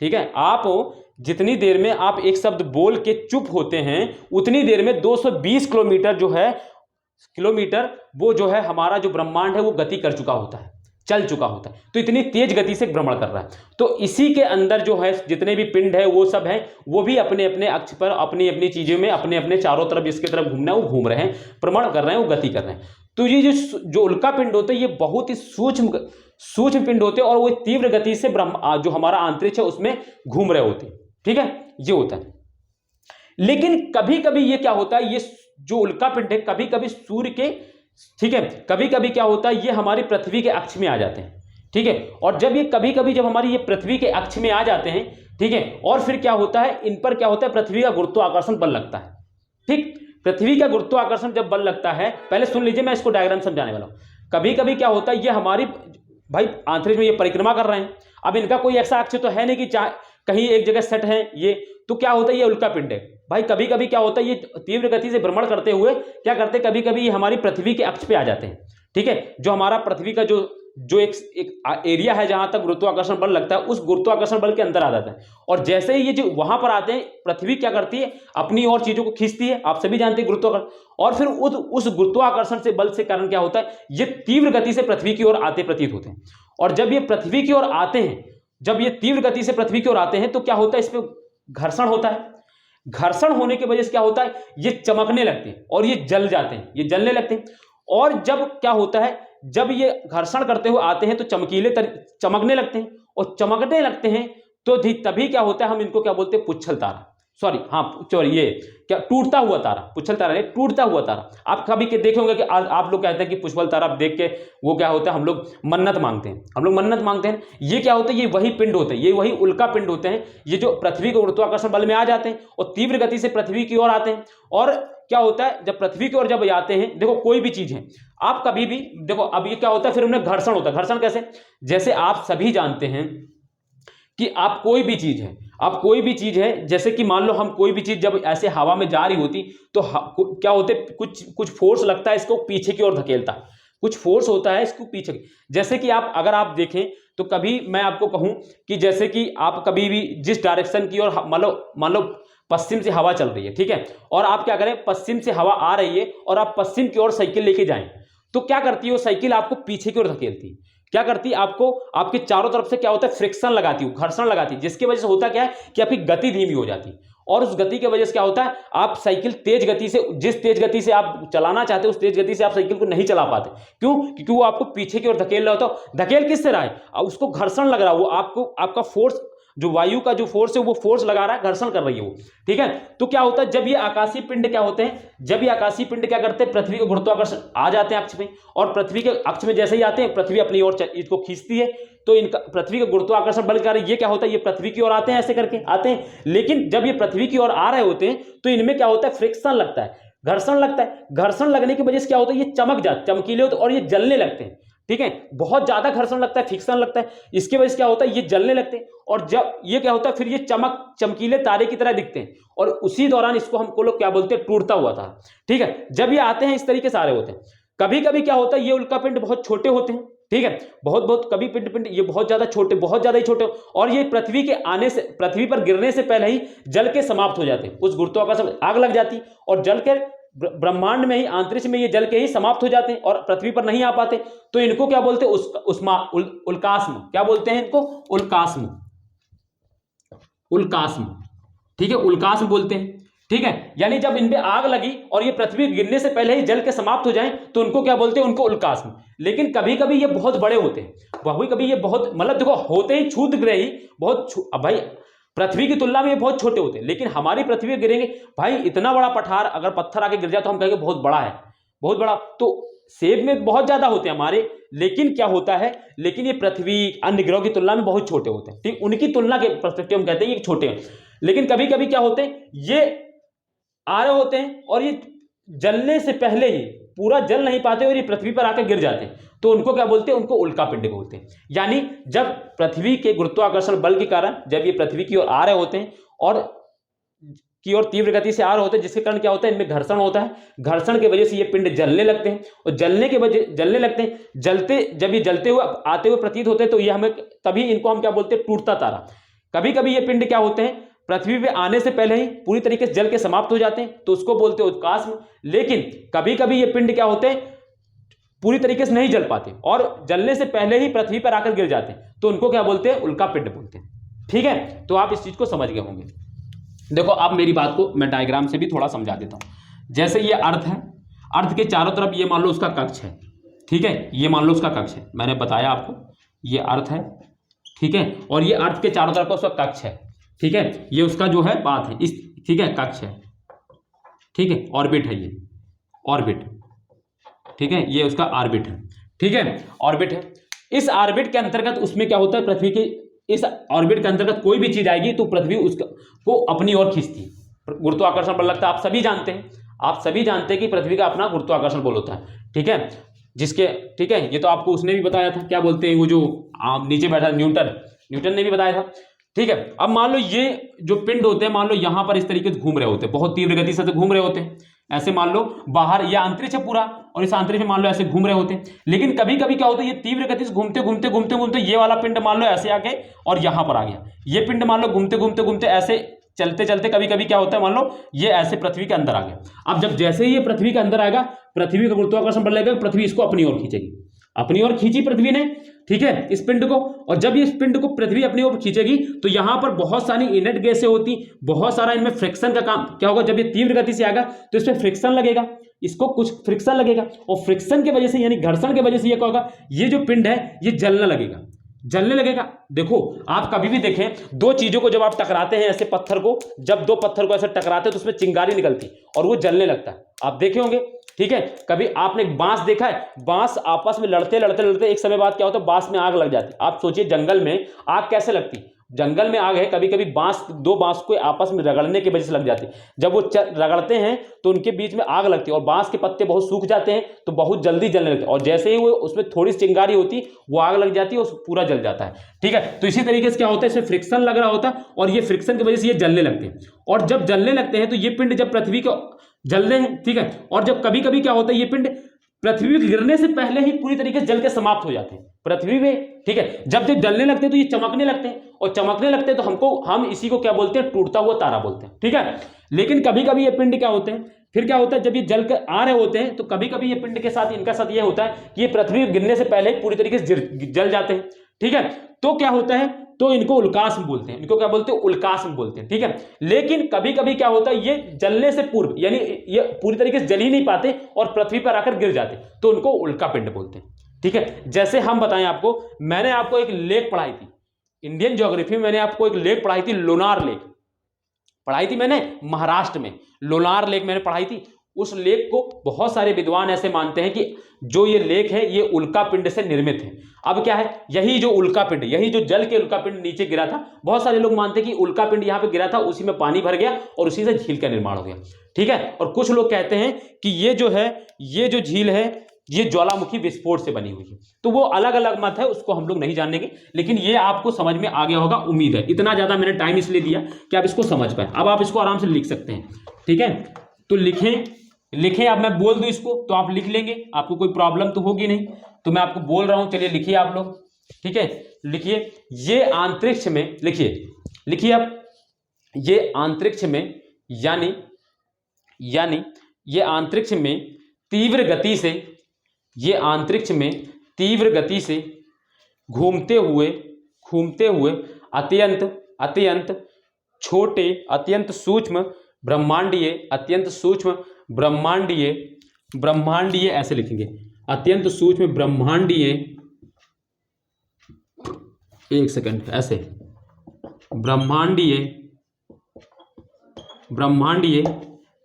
ठीक है। आप जितनी देर में आप एक शब्द बोल के चुप होते हैं उतनी देर में 220 किलोमीटर जो है वो जो है हमारा जो ब्रह्मांड है वो गति कर चुका होता है, चल चुका होता है। तो इतनी तेज गति से भ्रमण कर रहा है। तो इसी के अंदर जो है जितने भी पिंड है वो सब है, वो भी अपने अपने अक्ष पर अपनी अपनी चीजों में अपने अपने चारों तरफ जिसकी तरफ घूमना है वो घूम रहे हैं, भ्रमण कर रहे हैं, वो गति कर रहे हैं। तो ये जो उल्का पिंड होते हैं ये बहुत ही सूक्ष्म पिंड होते हैं और वो तीव्र गति से जो हमारा अंतरिक्ष है उसमें घूम रहे होते हैं, ठीक है, ये होता है। लेकिन कभी कभी ये क्या होता है, ये जो उल्का पिंड है कभी कभी सूर्य के, ठीक है, कभी कभी क्या होता है ये हमारी पृथ्वी के अक्ष में आ जाते हैं, ठीक है। और जब ये कभी कभी जब हमारी ये पृथ्वी के अक्ष में आ जाते हैं, ठीक है, और फिर क्या होता है, इन पर क्या होता है, पृथ्वी का गुरुत्वाकर्षण बल लगता है, ठीक। पृथ्वी का गुरुत्वाकर्षण जब बल लगता है, पहले सुन लीजिए मैं इसको डायग्राम समझाने वाला हूं। कभी कभी क्या होता है, ये हमारी भाई अंतरिक्ष में ये परिक्रमा कर रहे हैं, अब इनका कोई ऐसा अक्ष तो है नहीं कि कहीं एक जगह सेट है ये, तो क्या होता है ये उल्का पिंड है भाई। कभी कभी क्या होता है ये तीव्र गति से भ्रमण करते हुए क्या करते हैं, कभी कभी ये हमारी पृथ्वी के अक्ष पे आ जाते हैं, ठीक है। जो हमारा पृथ्वी का जो एक एरिया है जहां तक गुरुत्वाकर्षण बल लगता है उस गुरुत्वाकर्षण बल के अंदर आ जाता है। और जैसे ही ये जो वहां पर आते हैं पृथ्वी क्या करती है, अपनी और चीजों को खींचती है, आप सभी जानते हैं गुरुत्वाकर्षण। और फिर उस गुरुत्वाकर्षण से बल से कारण क्या होता है, ये तीव्र गति से पृथ्वी की ओर आते प्रतीत होते हैं। और जब ये पृथ्वी की ओर आते हैं, जब ये तीव्र गति से पृथ्वी की ओर आते हैं तो क्या होता है, इस पर घर्षण होता है। घर्षण होने की वजह से क्या होता है, ये चमकने लगते हैं और ये जल जाते हैं, ये जलने लगते हैं। और जब क्या होता है, जब ये घर्षण करते हुए आते हैं तो चमकने लगते हैं, और चमकने लगते हैं तो तभी क्या होता है, हम इनको क्या बोलते हैं, पुच्छल तारा, ये क्या, टूटता हुआ तारा, पुच्छल तारा नहीं, टूटता हुआ तारा। आप कभी देखे होंगे कि आप लोग कहते हैं कि पुच्छल तारा देख के वो क्या होता है, हम लोग मन्नत मांगते हैं, ये क्या होता है, ये वही पिंड होते हैं, ये वही उल्का पिंड होते हैं, ये जो पृथ्वी के गुरुत्वाकर्षण बल में आ जाते हैं और तीव्र गति से पृथ्वी की ओर आते हैं। और क्या होता है, जब पृथ्वी की ओर जब आते हैं, देखो कोई भी चीज है, आप कभी भी देखो, अब ये क्या होता है, फिर उन्हें घर्षण होता है। घर्षण कैसे, जैसे आप सभी जानते हैं कि आप कोई भी चीज है, जैसे कि मान लो हम कोई भी चीज जब ऐसे हवा में जा रही होती तो क्या होते, कुछ फोर्स लगता है इसको पीछे की ओर धकेलता है, कुछ फोर्स होता है इसको पीछे। जैसे कि अगर आप देखें तो कभी मैं आपको कहूं कि जैसे कि आप कभी भी जिस डायरेक्शन की ओर मान लो पश्चिम से हवा चल रही है, ठीक है, और आप क्या करें, पश्चिम से हवा आ रही है और आप पश्चिम की ओर साइकिल लेके जाएं, तो क्या करती है वो साइकिल, आपको पीछे की ओर धकेलती है। क्या करती है, आपको आपके चारों तरफ से क्या होता है, फ्रिक्शन लगाती है, घर्षण लगाती है, जिसकी वजह से होता क्या है कि आपकी गति धीमी हो जाती है। और उस गति की वजह से क्या होता है, आप साइकिल तेज गति से, जिस तेज गति से आप चलाना चाहते हो उस तेज गति से आप साइकिल को नहीं चला पाते। क्यों? क्योंकि वो आपको पीछे की ओर धकेल रहा होता है। धकेल किस से रहा है? उसको घर्षण लग रहा है, वो आपको, आपका फोर्स, जो वायु का जो फोर्स है वो फोर्स लगा रहा है, घर्षण कर रही है वो, ठीक है। तो क्या होता है, जब ये आकाशीय पिंड क्या होते हैं, जब ये आकाशीय पिंड क्या करते हैं, पृथ्वी के गुरुत्वाकर्षण आ जाते हैं अक्ष में, और पृथ्वी के अक्ष में जैसे ही आते हैं पृथ्वी अपनी ओर इसको खींचती है, तो इनका पृथ्वी के गुरुत्वाकर्षण बल के कारण ये क्या होता है, ये पृथ्वी की ओर आते हैं, ऐसे करके आते हैं। लेकिन जब ये पृथ्वी की ओर आ रहे होते हैं तो इनमें क्या होता है, फ्रिक्शन लगता है, घर्षण लगता है। घर्षण लगने की वजह से क्या होता है, ये चमक जाते, चमकीले होते और ये जलने लगते हैं, ठीक है। बहुत ज्यादा घर्षण लगता है, फ्रिक्शन लगता है, इसकी वजह से क्या होता है, ये जलने लगते हैं। और जब ये क्या होता है, फिर ये चमकीले तारे की तरह दिखते हैं, और उसी दौरान इसको हमको लोग क्या बोलते हैं, टूटता हुआ तारा, ठीक है। जब ये आते हैं इस तरीके से आ रहे होते हैं। कभी कभी क्या होता है, ये उल्कापिंड बहुत छोटे होते हैं, ठीक है, बहुत कभी पिंड ये बहुत ज्यादा छोटे, बहुत ज्यादा ही छोटे, और ये पृथ्वी के आने से, पृथ्वी पर गिरने से पहले ही जल के समाप्त हो जाते हैं। उस गुरुत्वाकर्षण आग लग जाती और जल के ब्रह्मांड में ही, अंतरिक्ष में ये जल के ही समाप्त हो जाते हैं और पृथ्वी पर नहीं आ पाते। तो इनको क्या बोलते हैं, उल्कास्म, क्या बोलते हैं इनको, उल्कास्म, उल्कास्म, ठीक है, उल्कास्म बोलते हैं, ठीक है। यानी जब इनमें आग लगी और ये पृथ्वी गिरने से पहले ही जल के समाप्त हो जाएं तो उनको क्या बोलते हैं, उनको उल्कास्म। लेकिन कभी कभी ये बहुत बड़े होते हैं, कभी कभी ये बहुत, मतलब देखो होते ही क्षुद्र ग्रह ही बहुत, अब भाई पृथ्वी की तुलना में ये बहुत छोटे होते हैं, लेकिन हमारी पृथ्वी गिरेंगे भाई, इतना बड़ा पठार अगर पत्थर आके गिर जाए तो हम कहेंगे बहुत बड़ा है, बहुत बड़ा। तो सेब में बहुत ज्यादा होते हैं हमारे, लेकिन क्या होता है, लेकिन ये पृथ्वी अन्य ग्रहों की तुलना में बहुत छोटे होते हैं, ठीक। उनकी तुलना के पर्सपेक्टिव हम कहते हैं ये छोटे हैं। लेकिन कभी कभी क्या होते हैं, ये आ रहे होते हैं और ये जलने से पहले ही पूरा जल नहीं पाते और ये पृथ्वी पर आकर गिर जाते हैं, तो उनको क्या बोलते हैं, उनको उल्कापिंड बोलते हैं। यानी जब पृथ्वी के गुरुत्वाकर्षण बल के कारण जब ये पृथ्वी की ओर आ रहे होते हैं और की ओर तीव्र गति से आ रहे होते हैं, जिसके कारण क्या होता है, इनमें घर्षण होता है। घर्षण की वजह से ये पिंड जलने लगते हैं और जलने के वजह जलने लगते हैं, जलते, जब ये जलते हुए आते हुए प्रतीत होते हैं तो ये हमें, तभी इनको हम क्या बोलते हैं, टूटता तारा। कभी कभी ये पिंड क्या होते हैं, पृथ्वी पे आने से पहले ही पूरी तरीके से जल के समाप्त हो जाते हैं, तो उसको बोलते हैं उल्कास्म। लेकिन कभी कभी ये पिंड क्या होते हैं, पूरी तरीके से नहीं जल पाते और जलने से पहले ही पृथ्वी पर आकर गिर जाते हैं, तो उनको क्या बोलते हैं, उल्कापिंड बोलते हैं, ठीक है। तो आप इस चीज को समझ गए होंगे। देखो अब मेरी बात को मैं डायग्राम से भी थोड़ा समझा देता हूं। जैसे ये अर्थ है, अर्थ के चारों तरफ ये मान लो उसका कक्ष है, ठीक है, ये मान लो उसका कक्ष है, मैंने बताया आपको ये अर्थ है, ठीक है, और ये अर्थ के चारों तरफ उसका कक्ष है, ठीक है, ये उसका जो है बात है इस, ठीक है, कक्ष है, ठीक है, ऑर्बिट है ये, ऑर्बिट, ठीक है, ये उसका ऑर्बिट है, ठीक है, ऑर्बिट है। इस ऑर्बिट के अंतर्गत उसमें क्या होता है, पृथ्वी के इस ऑर्बिट के अंतर्गत कोई भी चीज आएगी तो पृथ्वी उसको को अपनी ओर खींचती है। गुरुत्वाकर्षण बल लगता है, आप सभी जानते हैं, आप सभी जानते हैं कि पृथ्वी का अपना गुरुत्वाकर्षण बल होता है, ठीक है, जिसके, ठीक है, ये तो आपको उसने भी बताया था, क्या बोलते हैं वो जो नीचे बैठा न्यूटन ने भी बताया था, ठीक है। अब मान लो ये जो पिंड होते हैं, मान लो यहां पर इस तरीके से घूम रहे होते हैं, बहुत तीव्र गति से घूम रहे होते हैं, ऐसे मान लो बाहर यह अंतरिक्ष है पूरा और इस अंतरिक्ष में मान लो ऐसे घूम रहे होते हैं। लेकिन कभी कभी क्या होता है, ये तीव्र गति से घूमते घूमते घूमते घूमते ये वाला पिंड मान लो ऐसे आके और यहां पर आ गया, ये पिंड मान लो घूमते घूमते घूमते ऐसे चलते चलते कभी कभी क्या होता है, मान लो ये ऐसे पृथ्वी के अंदर आ गया। अब जब जैसे ही ये पृथ्वी के अंदर आएगा, पृथ्वी का गुरुत्वाकर्षण बल लगेगा, पृथ्वी इसको अपनी ओर खींचेगी, अपनी ओर खींची पृथ्वी ने, ठीक है, इस पिंड को। और जब ये इस पिंड को पृथ्वी अपनी ओर खींचेगी तो यहां पर बहुत सारी इनर्ट गैसें होती, बहुत सारा इनमें फ्रिक्शन का काम क्या होगा, जब ये तीव्र गति से आएगा तो इसमें फ्रिक्शन लगेगा, इसको कुछ फ्रिक्शन लगेगा और फ्रिक्शन की वजह से यानी घर्षण की वजह से ये क्या होगा, ये जो पिंड है ये जलने लगेगा, जलने लगेगा। देखो आप कभी भी देखें, दो चीजों को जब आप टकराते हैं ऐसे पत्थर को, जब दो पत्थर को ऐसे टकराते हैं तो उसमें चिंगारी निकलती और वो जलने लगता है, आप देखे होंगे, ठीक है। कभी आपने बांस देखा है, बांस आपस में लड़ते लड़ते लड़ते एक समय बाद क्या होता है, बांस में आग लग जाती। आप सोचिए जंगल में आग कैसे लगती, जंगल में आग है, कभी कभी बांस, दो बांस को आपस में रगड़ने की वजह से लग जाती, जब वो रगड़ते हैं तो उनके बीच में आग लगती है और बांस के पत्ते बहुत सूख जाते हैं तो बहुत जल्दी जलने लगते हैं, और जैसे ही वो उसमें थोड़ी सी चिंगारी होती वो आग लग जाती है और पूरा जल जाता है, ठीक है। तो इसी तरीके से क्या होता है, इसमें फ्रिक्शन लग रहा होता है और ये फ्रिक्शन की वजह से ये जलने लगते हैं, और जब जलने लगते हैं तो ये पिंड जब पृथ्वी को जलने हैं, ठीक है, और जब कभी कभी क्या होता है, ये पिंड पृथ्वी के गिरने से पहले ही पूरी तरीके से जल के समाप्त हो जाते हैं पृथ्वी में, ठीक है। जब जब जलने लगते हैं तो ये चमकने लगते हैं और चमकने लगते हैं तो हम इसी को क्या बोलते हैं, टूटता हुआ तारा बोलते हैं, ठीक है। लेकिन कभी कभी ये पिंड क्या होते हैं, फिर क्या होता है, जब ये जल कर आ रहे होते हैं तो कभी कभी ये पिंड के साथ इनका साथ ये होता है कि ये पृथ्वी गिरने से पहले पूरी तरीके से जल जाते हैं, ठीक है। तो क्या होता है, तो इनको उल्कास्म बोलते हैं, इनको क्या बोलते हैं, उल्कास्म बोलते हैं, ठीक है। लेकिन कभी कभी क्या होता है, ये जलने से पूर्व यानी ये पूरी तरीके से जल ही नहीं पाते और पृथ्वी पर आकर गिर जाते, तो उनको उल्का पिंड बोलते हैं, ठीक है। जैसे हम बताएं आपको, मैंने आपको एक लेक पढ़ाई थी इंडियन ज्योग्राफी में, मैंने आपको एक लेक पढ़ाई थी, लोनार लेक पढ़ाई थी मैंने, महाराष्ट्र में लोनार लेक मैंने पढ़ाई थी। उस लेक को बहुत सारे विद्वान ऐसे मानते हैं कि जो ये लेक है ये उल्का पिंड से निर्मित है। अब क्या है, यही जो उल्का पिंड, यही जो जल के उल्का पिंड नीचे गिरा था, बहुत सारे लोग मानते हैं कि उल्का पिंड यहां पे गिरा था, उसी में पानी भर गया और उसी से झील का निर्माण हो गया, ठीक है। और कुछ लोग कहते हैं कि ये जो है, ये जो झील है ये ज्वालामुखी विस्फोट से बनी हुई है। तो वो अलग अलग मत है, उसको हम लोग नहीं जानेंगे, लेकिन ये आपको समझ में आ गया होगा, उम्मीद है। इतना ज्यादा मैंने टाइम इसलिए दिया कि आप इसको समझ पाए। अब आप इसको आराम से लिख सकते हैं, ठीक है। तो लिखें, अब मैं बोल दूं इसको तो आप लिख लेंगे, आपको कोई प्रॉब्लम तो होगी नहीं। तो मैं आपको बोल रहा हूं, चलिए लिखिए आप लोग, ठीक है। लिखिए, ये अंतरिक्ष में, लिखिए आप, ये अंतरिक्ष में यानी ये अंतरिक्ष में तीव्र गति से, ये अंतरिक्ष में तीव्र गति से घूमते हुए अत्यंत छोटे, अत्यंत सूक्ष्म ब्रह्मांडीय ऐसे लिखेंगे, अत्यंत सूक्ष्म ब्रह्मांडीय, एक सेकंड, ऐसे ब्रह्मांडीय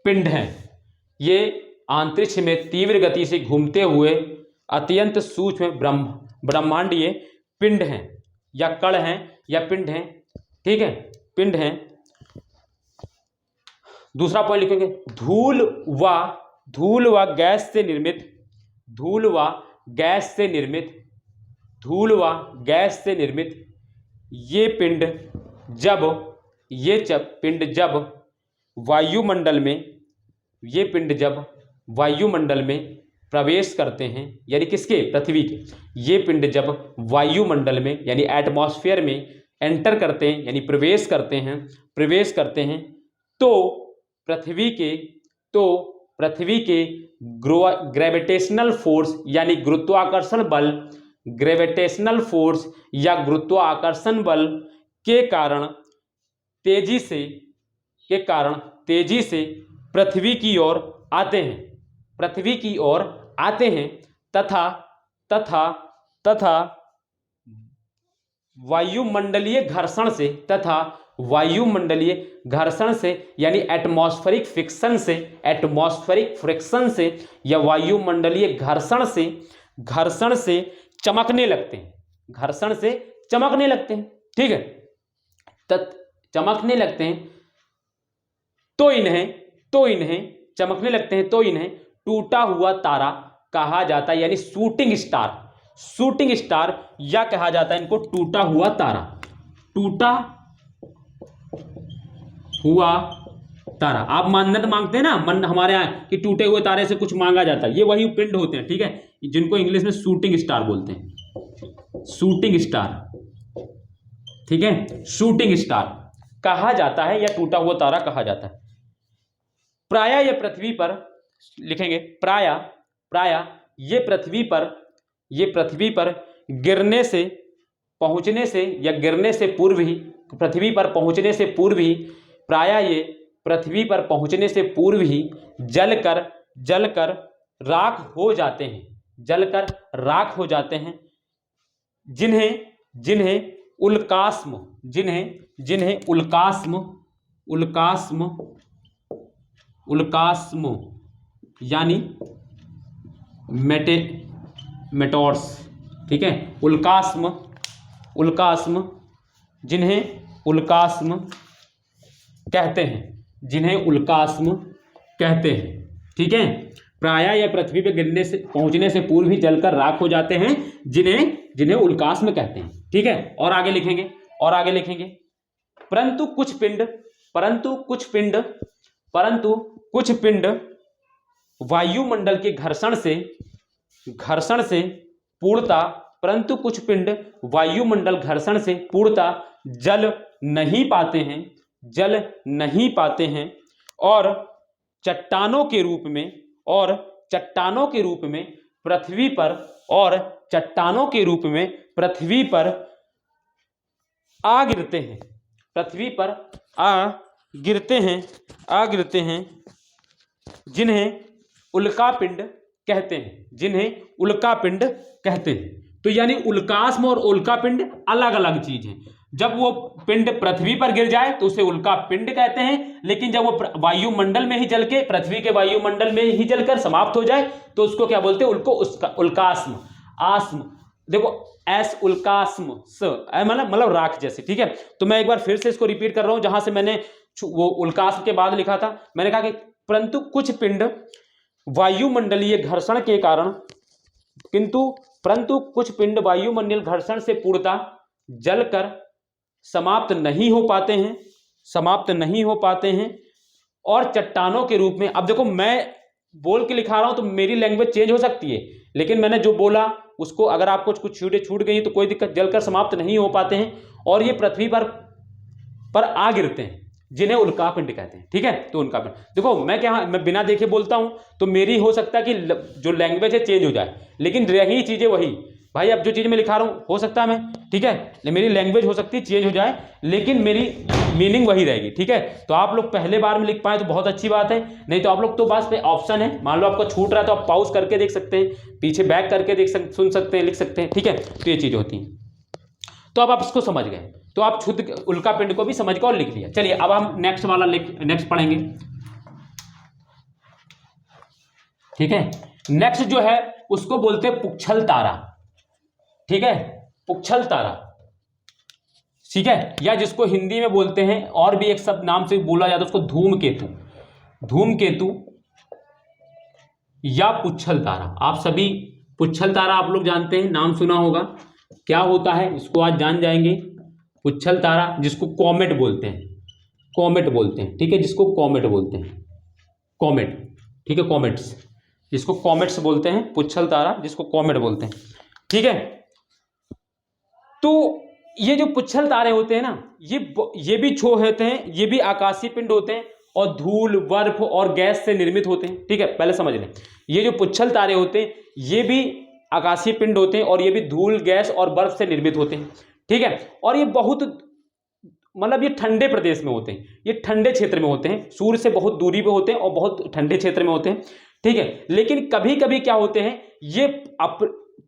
पिंड है। ये अंतरिक्ष में तीव्र गति से घूमते हुए अत्यंत सूक्ष्म ब्रह्मांडीय पिंड हैं, या कण हैं, या पिंड हैं, ठीक है, पिंड हैं। दूसरा पॉइंट लिखेंगे, धूल व गैस से निर्मित ये पिंड जब वायुमंडल में प्रवेश करते हैं, यानी किसके, पृथ्वी के, ये पिंड जब वायुमंडल में यानी एटमॉस्फेयर में एंटर करते हैं, यानी प्रवेश करते हैं, तो पृथ्वी के ग्रेविटेशनल फोर्स यानी गुरुत्वाकर्षण बल, या गुरुत्वाकर्षण बल के कारण तेजी से पृथ्वी की ओर आते हैं, तथा वायुमंडलीय घर्षण से यानी एटमॉस्फेरिक फ्रिक्शन से या वायुमंडलीय घर्षण से चमकने लगते हैं, ठीक है। चमकने लगते हैं तो इन्हें टूटा हुआ तारा कहा जाता है, यानी शूटिंग स्टार, या कहा जाता है इनको टूटा हुआ तारा। आप मन्नत मांगते हैं ना, हमारे यहाँ कि टूटे हुए तारे से कुछ मांगा जाता है, ये वही पिंड होते हैं, ठीक है, जिनको इंग्लिश में शूटिंग स्टार बोलते हैं, ठीक है, शूटिंग स्टार कहा जाता है या टूटा हुआ तारा कहा जाता है। प्रायः ये पृथ्वी पर, लिखेंगे प्रायः ये पृथ्वी पर गिरने से पहुंचने से या गिरने से पूर्व ही, पृथ्वी पर पहुंचने से पूर्व ही, प्रायः ये पृथ्वी पर पहुंचने से पूर्व ही जलकर राख हो जाते हैं, जिन्हें उल्कास्म यानी मेटोर्स, ठीक है, उल्कास्म जिन्हें उल्कास्म कहते हैं, ठीक है। प्रायः यह पृथ्वी पर गिरने से पहुंचने से पूर्व ही जलकर राख हो जाते हैं, जिन्हें उल्कास्म कहते हैं, ठीक है। और आगे लिखेंगे, परंतु कुछ पिंड वायुमंडल के घर्षण से पूर्णतः जल नहीं पाते हैं और चट्टानों के रूप में पृथ्वी पर आ गिरते हैं, पृथ्वी पर आ गिरते हैं, जिन्हें उल्कापिंड कहते हैं, जिन्हें उल्कापिंड कहते हैं। तो यानी उल्कास्म और उल्कापिंड अलग अलग चीज हैं। जब वो पिंड पृथ्वी पर गिर जाए तो उसे उल्कापिंड कहते हैं, लेकिन जब वो वायुमंडल में ही जल के, पृथ्वी के वायुमंडल में ही जलकर समाप्त हो जाए तो उसको क्या बोलते हैं, उल्कास्म। आस्म देखो, एस उल्कास्म, स मतलब राख जैसे, ठीक है। तो मैं एक बार फिर से इसको रिपीट कर रहा हूं, जहां से मैंने वो उल्कास्म के बाद लिखा था। मैंने कहा कि परंतु कुछ पिंड वायुमंडलीय घर्षण के कारण, परंतु कुछ पिंड वायुमंडलीय घर्षण से पूर्णतः जलकर समाप्त नहीं हो पाते हैं और चट्टानों के रूप में। अब देखो, मैं बोल के लिखा रहा हूं तो मेरी लैंग्वेज चेंज हो सकती है, लेकिन मैंने जो बोला उसको अगर आपको कुछ चीजें छूट गई तो कोई दिक्कत, जलकर समाप्त नहीं हो पाते हैं और ये पृथ्वी पर आ गिरते हैं, जिन्हें उल्कापिंड कहते हैं, ठीक है। तो उल्कापिंड देखो, मैं बिना देखे बोलता हूं तो मेरी हो सकता है कि जो लैंग्वेज है चेंज हो जाए, लेकिन रही चीजें वही। भाई अब जो चीज मैं लिखा रहा हूं हो सकता है मैं, ठीक है, मेरी लैंग्वेज हो सकती है चेंज हो जाए, लेकिन मेरी मीनिंग वही रहेगी, ठीक है। तो आप लोग पहले बार में लिख पाए तो बहुत अच्छी बात है, नहीं तो आप लोग तो बस पे ऑप्शन है, मान लो आपको छूट रहा है तो आप पॉज करके देख सकते हैं, पीछे बैक करके सुन सकते हैं, लिख सकते हैं, ठीक है। तो ये चीज होती है। तो अब आप इसको समझ गए, तो आप शुद्ध उल्कापिंड को भी समझ गए और लिख लिया। चलिए अब हम नेक्स्ट पढ़ेंगे, ठीक है। नेक्स्ट जो है उसको बोलते हैं पुच्छल तारा, ठीक है, पुच्छल तारा, ठीक है, या जिसको हिंदी में बोलते हैं और भी एक सब नाम से बोला जाता है उसको धूमकेतु, धूमकेतु या पुच्छल तारा। आप सभी पुच्छल तारा आप लोग जानते हैं, नाम सुना होगा, क्या होता है इसको आज जान जाएंगे। पुच्छल तारा जिसको कॉमेट बोलते हैं, ठीक है, जिसको कॉमेट बोलते हैं, कॉमेट, ठीक है, कॉमेट्स, जिसको कॉमेट्स बोलते हैं, पुच्छल तारा जिसको कॉमेट बोलते हैं, ठीक है। तो ये जो पुच्छल तारे होते हैं ना, ये भी छो होते हैं, ये भी आकाशीय पिंड होते हैं और धूल, बर्फ और गैस से निर्मित होते हैं, ठीक है। पहले समझ लें, ये जो पुच्छल तारे होते हैं ये भी आकाशीय पिंड होते हैं और ये भी धूल, गैस और बर्फ से निर्मित होते हैं, ठीक है। और ये बहुत मतलब ये ठंडे प्रदेश में होते हैं, ये ठंडे क्षेत्र में होते हैं, सूर्य से बहुत दूरी पे होते हैं और बहुत ठंडे क्षेत्र में होते हैं, ठीक है। लेकिन कभी कभी क्या होते हैं, ये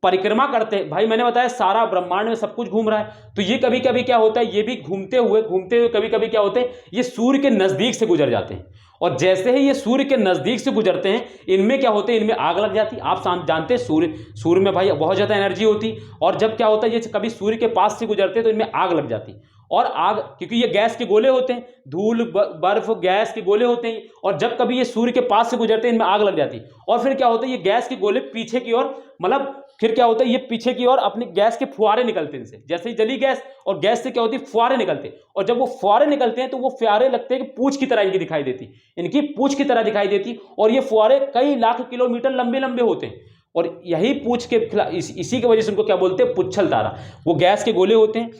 परिक्रमा करते हैं। भाई मैंने बताया सारा ब्रह्मांड में सब कुछ घूम रहा है, तो ये कभी कभी क्या होता है, ये भी घूमते हुए कभी कभी क्या होते हैं, ये सूर्य के नजदीक से गुजर जाते हैं। और जैसे ही ये सूर्य के नजदीक से गुजरते हैं, इनमें क्या होते हैं, इनमें आग लग जाती है। आप जानते हैं सूर्य में भाई बहुत ज्यादा एनर्जी होती, और जब क्या होता है, ये कभी सूर्य के पास से गुजरते हैं तो इनमें आग लग जाती। और आग, क्योंकि ये गैस के गोले होते हैं, धूल, बर्फ, गैस के गोले होते हैं, और जब कभी ये सूर्य के पास से गुजरते हैं इनमें आग लग जाती। और फिर क्या होता है, ये गैस के गोले पीछे की ओर, मतलब फिर क्या होता है, ये पीछे की ओर अपनी गैस के फुहारे निकलते हैं इनसे, जैसे ही जली गैस, और गैस से क्या होती है, फुहारे निकलते हैं। और जब वो फुहारे निकलते हैं तो वो फुहारे लगते हैं कि पूंछ की तरह इनकी दिखाई देती, इनकी पूंछ की तरह दिखाई देती। और ये फुहारे कई लाख किलोमीटर लंबे लंबे होते हैं, और यही पूंछ के इसी की वजह से उनको क्या बोलते हैं, पुच्छल तारा। वो गैस के गोले होते हैं,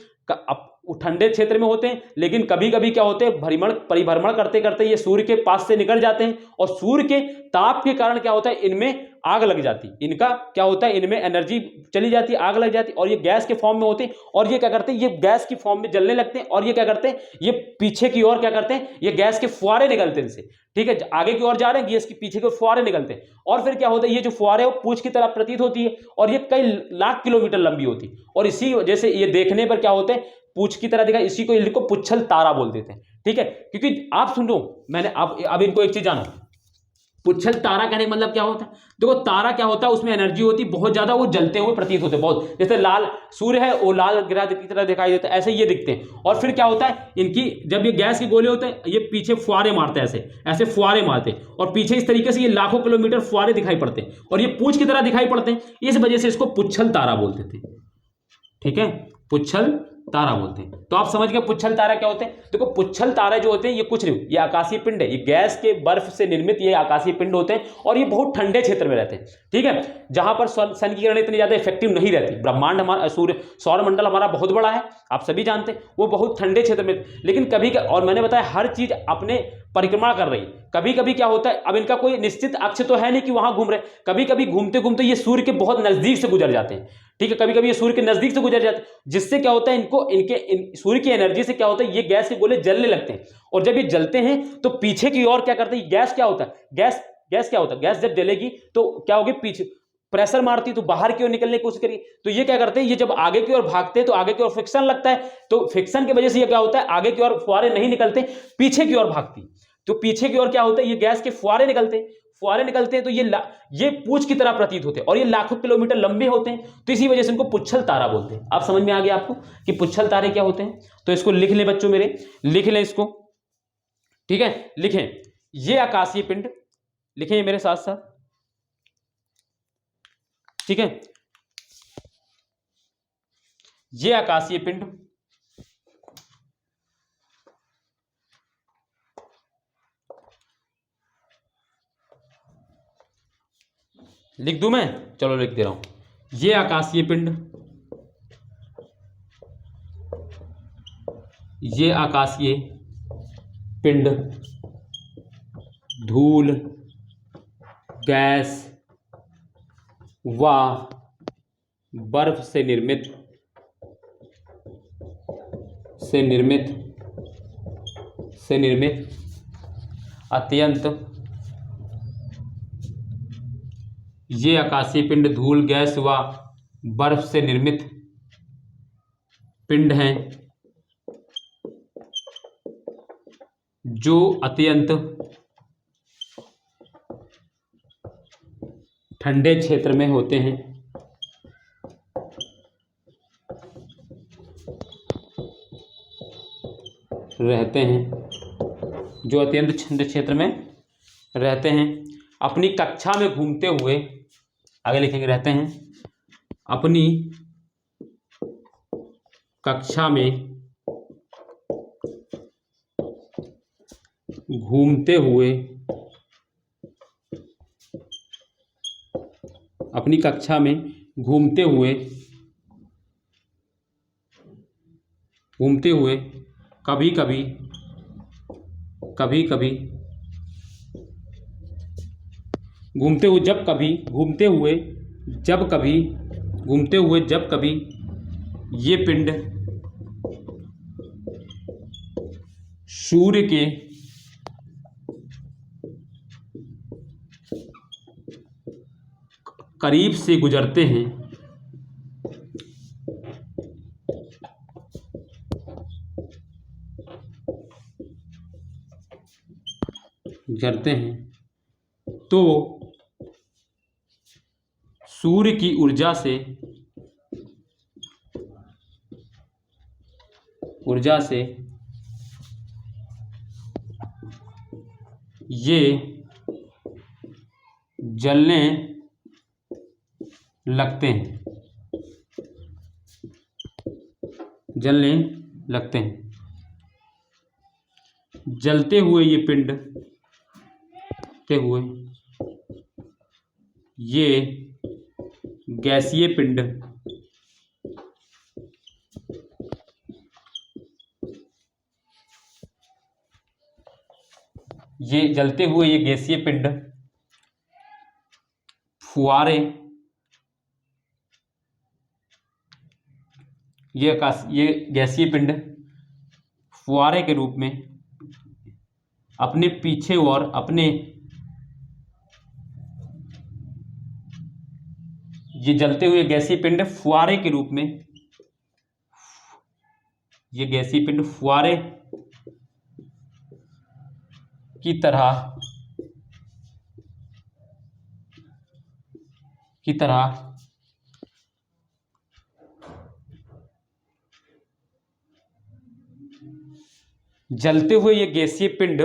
ठंडे क्षेत्र में होते हैं, लेकिन कभी कभी क्या होते हैं, परिभ्रमण करते करते ये सूर्य के पास से निकल जाते हैं, और सूर्य के ताप के कारण क्या होता है, इनमें आग लग जाती, इनका क्या होता है, इनमें एनर्जी चली जाती, आग लग जाती, और ये गैस के फॉर्म में होते हैं। और ये क्या करते हैं, ये गैस की फॉर्म में जलने लगते हैं, और ये क्या करते हैं, ये पीछे की ओर क्या करते हैं, ये गैस के फुहारे निकलते हैं इनसे, ठीक है, आगे की ओर जा रहे हैं, गैस के पीछे के फुहारे निकलते हैं। और फिर क्या होता है, ये जो फुहारे है वो पूंछ की तरह प्रतीत होती है, और ये कई लाख किलोमीटर लंबी होती, और इसी वजह से ये देखने पर क्या होते हैं, पूंछ की तरह दिखा, इसी को इनको पुच्छल तारा बोल देते हैं, ठीक है। क्योंकि आप सुनो, मैंने अब इनको एक चीज जानो, पुच्छल तारा कहने का मतलब क्या होता है। देखो तारा क्या होता है, उसमें एनर्जी होती है बहुत ज्यादा, वो जलते हुए प्रतीत होते हैं बहुत, जैसे लाल सूर्य है वो लाल ग्रह की तरह दिखाई देता है, ऐसे ये दिखते हैं। और फिर क्या होता है, इनकी जब ये गैस के गोले होते हैं, ये पीछे फुहारे मारते हैं, ऐसे फुहारे मारते हैं, और पीछे इस तरीके से ये लाखों किलोमीटर फुहारे दिखाई पड़ते हैं, और ये पूंछ की तरह दिखाई पड़ते हैं, इस वजह से इसको पुच्छल तारा बोलते थे, ठीक है, पुच्छल तारा बोलते हैं। तो आप समझ गए पुच्छल तारा क्या होते हैं। देखो पुच्छल तारे जो होते हैं ये कुछ नहीं, ये आकाशीय पिंड है, ये गैस के बर्फ से निर्मित ये आकाशीय पिंड होते हैं, और ये बहुत ठंडे क्षेत्र में रहते हैं, ठीक है, जहां पर सन की किरणें इतनी ज्यादा इफेक्टिव नहीं रहती। ब्रह्मांड हमारा सौर मंडल हमारा बहुत बड़ा है, आप सभी जानते हैं, वो बहुत ठंडे क्षेत्र में, लेकिन कभी और मैंने बताया हर चीज अपने परिक्रमा कर रही है। कभी कभी क्या होता है, अब इनका कोई निश्चित अक्ष तो है नहीं कि वहां घूम रहे, कभी कभी घूमते घूमते ये सूर्य के बहुत नजदीक से गुजर जाते हैं, ठीक है, कभी कभी ये सूर्य के नजदीक से गुजर जाते हैं, जिससे क्या होता है, सूर्य की एनर्जी से क्या होता है, ये गैस के गोले जलने लगते हैं। और जब ये जलते हैं तो पीछे की ओर क्या करते हैं, गैस क्या होता है, गैस क्या होता है, गैस जब जलेगी तो क्या होगी, पीछे प्रेशर मारती तो बाहर की ओर निकलने की कोशिश करेगी। तो ये क्या करते हैं, ये जब आगे की ओर भागते हैं तो आगे की ओर फ्रिक्शन लगता है, तो फ्रिक्शन की वजह से ये क्या होता है, आगे की ओर फुहारे नहीं निकलते, पीछे की ओर भागती। तो पीछे की ओर क्या होता है, ये गैस के फुहारे निकलते हैं, तो ये पूंछ की तरह प्रतीत होते हैं और ये लाखों किलोमीटर लंबे होते हैं, तो इसी वजह से इनको पुच्छल तारा बोलते हैं। आप समझ में आ गया आपको कि पुच्छल तारे क्या होते हैं। तो इसको लिख लें बच्चों मेरे, लिख लें इसको, ठीक है, लिखें ये आकाशीय पिंड, लिखें मेरे साथ साथ, ठीक है, ये आकाशीय पिंड लिख दूं मैं, चलो लिख दे रहा हूं, ये आकाशीय पिंड, ये आकाशीय पिंड धूल, गैस व बर्फ से निर्मित अत्यंत, ये आकाशीय पिंड धूल, गैस व बर्फ से निर्मित पिंड हैं जो अत्यंत ठंडे क्षेत्र में होते हैं, जो अत्यंत ठंडे क्षेत्र में रहते हैं, अपनी कक्षा में घूमते हुए, आगे लिखेंगे, रहते हैं अपनी कक्षा में घूमते हुए, अपनी कक्षा में घूमते हुए कभी कभी जब कभी ये पिंड सूर्य के करीब से गुजरते हैं, तो सूर्य की ऊर्जा से ये जलने लगते हैं, जलते हुए ये पिंड, ये गैसीय पिंड फुहारे, ये गैसीय पिंड फुहारे के रूप में अपने पीछे और ये जलते हुए गैसीय पिंड फुहारे के रूप में, ये गैसीय पिंड फुहारे की तरह जलते हुए ये गैसीय पिंड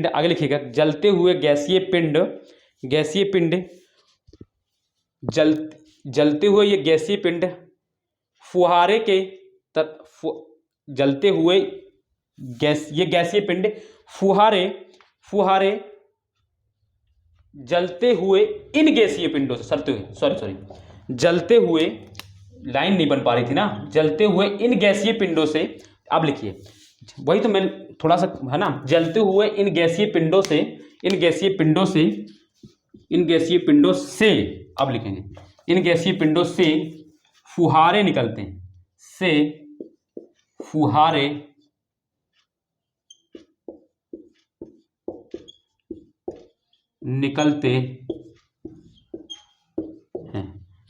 आगे लिखिएगा, जलते हुए गैसीय पिंड जलते हुए ये गैसीय पिंड फुहारे के जलते हुए ये गैसीय पिंड फुहारे जलते हुए इन गैसीय पिंडों से जलते हुए, लाइन नहीं बन पा रही थी ना, जलते हुए इन गैसीय पिंडों से, अब लिखिए, वही तो मैं थोड़ा सा है ना, जलते हुए इन गैसीय पिंडों से, इन गैसीय पिंडों से, इन गैसीय पिंडों से, अब लिखेंगे, इन गैसीय पिंडों से फुहारे निकलते हैं, से फुहारे निकलते हैं।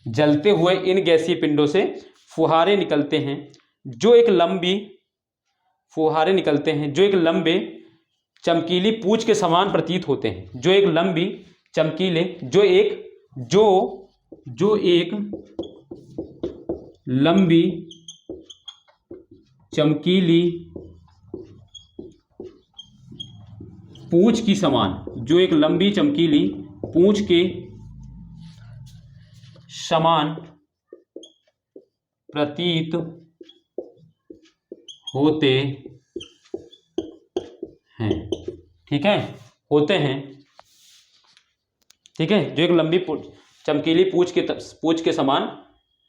जलते हुए इन गैसीय पिंडों से फुहारे निकलते हैं जो एक लंबी, फुहारे निकलते हैं जो एक लंबे चमकीली पूंछ के समान प्रतीत होते हैं, जो एक लंबी चमकीले, जो एक लंबी चमकीली पूंछ की समान, जो एक लंबी चमकीली पूंछ के समान प्रतीत होते हैं। ठीक है, होते हैं। ठीक है, जो एक लंबी चमकीली पूंछ के समान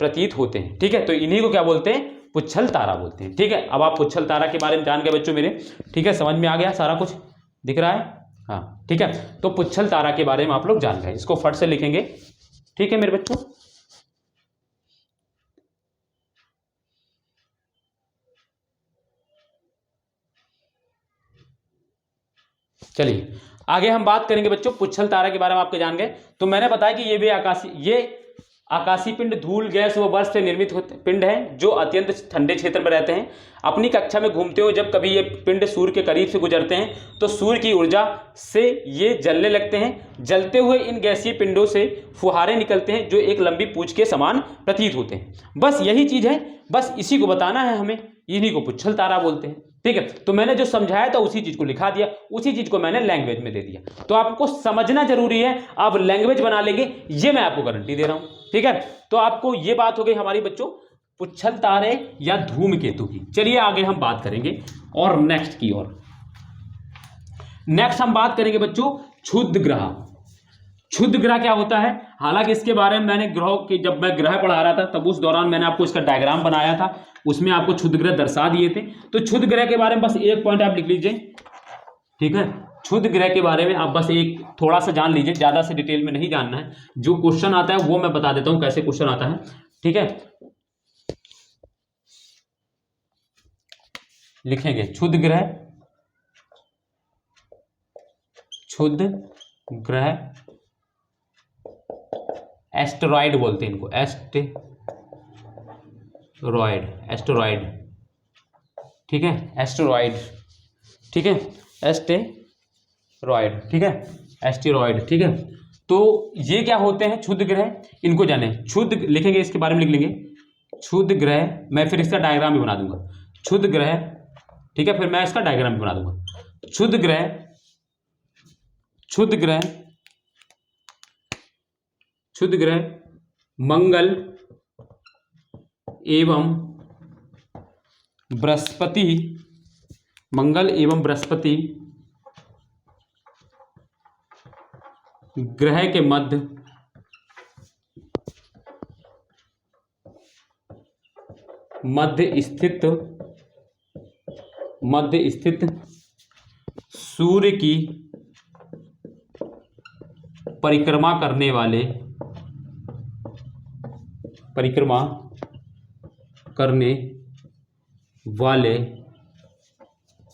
प्रतीत होते हैं। ठीक है, तो इन्हीं को क्या बोलते हैं? पुच्छल तारा बोलते हैं। ठीक है, अब आप पुच्छल तारा के बारे में जान गए बच्चों मेरे। ठीक है, समझ में आ गया, सारा कुछ दिख रहा है? हाँ, ठीक है, तो पुच्छल तारा के बारे में आप लोग जान गए, इसको फट से लिखेंगे। ठीक है मेरे बच्चों, चलिए आगे हम बात करेंगे बच्चों। पुच्छल तारा के बारे में आपके जान गए। तो मैंने बताया कि ये आकाशीय पिंड धूल, गैस व बर्फ से निर्मित पिंड हैं जो अत्यंत ठंडे क्षेत्र में रहते हैं। अपनी कक्षा में घूमते हुए जब कभी ये पिंड सूर्य के करीब से गुजरते हैं तो सूर्य की ऊर्जा से ये जलने लगते हैं। जलते हुए इन गैसीय पिंडों से फुहारे निकलते हैं जो एक लंबी पूंछ के समान प्रतीत होते हैं। बस यही चीज है, बस इसी को बताना है हमें, इन्हीं को पुच्छल तारा बोलते हैं। ठीक है, तो मैंने जो समझाया था उसी चीज को लिखा दिया, उसी चीज को मैंने लैंग्वेज में दे दिया। तो आपको समझना जरूरी है, आप लैंग्वेज बना लेंगे, ये मैं आपको गारंटी दे रहा हूं। ठीक है, तो आपको ये बात हो गई हमारी बच्चों पुच्छल तारे या धूमकेतु की। चलिए आगे हम बात करेंगे और नेक्स्ट की ओर। नेक्स्ट हम बात करेंगे बच्चों क्षुद्र ग्रह। क्षुद्र ग्रह क्या होता है? हालांकि इसके बारे में मैंने ग्रहों के, जब मैं ग्रह पढ़ा रहा था तब उस दौरान मैंने आपको इसका डायग्राम बनाया था, उसमें आपको क्षुद्र ग्रह दर्शा दिए थे। तो क्षुद्र ग्रह के बारे में बस एक पॉइंट आप लिख लीजिए। ठीक है, क्षुद्र ग्रह के बारे में आप बस एक थोड़ा सा जान लीजिए, ज्यादा से डिटेल में नहीं जानना है। जो क्वेश्चन आता है वो मैं बता देता हूं कैसे क्वेश्चन आता है। ठीक है, लिखेंगे क्षुद्र ग्रह, क्षुद्र ग्रह, एस्टेरॉयड बोलते हैं इनको, एस्टेरॉयड। ठीक है, एस्टेरॉयड। ठीक है, एस्टेरॉयड। ठीक है, एस्टेरॉयड। ठीक है, तो ये क्या होते हैं? क्षुद्र ग्रह, इनको जाने। क्षुद्र लिखेंगे, इसके बारे में लिख लेंगे क्षुद्र ग्रह। मैं फिर इसका डायग्राम भी बना दूंगा, क्षुद्र ग्रह। ठीक है, फिर मैं इसका डायग्राम भी बना दूंगा। क्षुद्र ग्रह, क्षुद्र ग्रह, क्षुद्र ग्रह मंगल एवं बृहस्पति, मंगल एवं बृहस्पति ग्रह के मध्य स्थित सूर्य की परिक्रमा करने वाले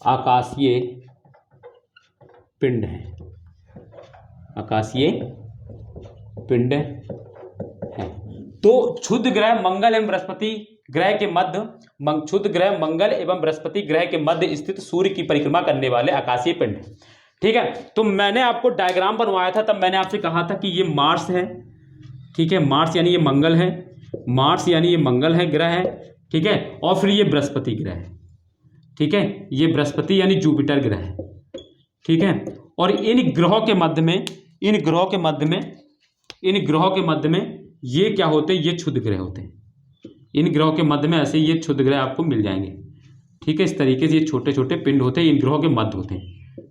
आकाशीय पिंड हैं, आकाशीय पिंड हैं। तो क्षुद्र ग्रह मंगल एवं बृहस्पति ग्रह के मध्य, क्षुद्र ग्रह मंगल एवं बृहस्पति ग्रह के मध्य स्थित सूर्य की परिक्रमा करने वाले आकाशीय पिंड हैं। ठीक है, तो मैंने आपको डायग्राम बनवाया था, तब मैंने आपसे कहा था कि ये मार्स है। ठीक है, मार्स यानी ये मंगल है, मार्स यानी ये मंगल है, ग्रह है। ठीक है, और फिर ये बृहस्पति ग्रह है। ठीक है, ये बृहस्पति यानी जुपिटर ग्रह है। ठीक है, और इन ग्रहों के मध्य में ये क्या होते हैं? ये क्षुद्र ग्रह होते हैं। इन ग्रहों के मध्य में ऐसे ये क्षुद्र ग्रह आपको मिल जाएंगे। ठीक है, इस तरीके से ये छोटे छोटे पिंड होते हैं, इन ग्रहों के मध्य होते हैं।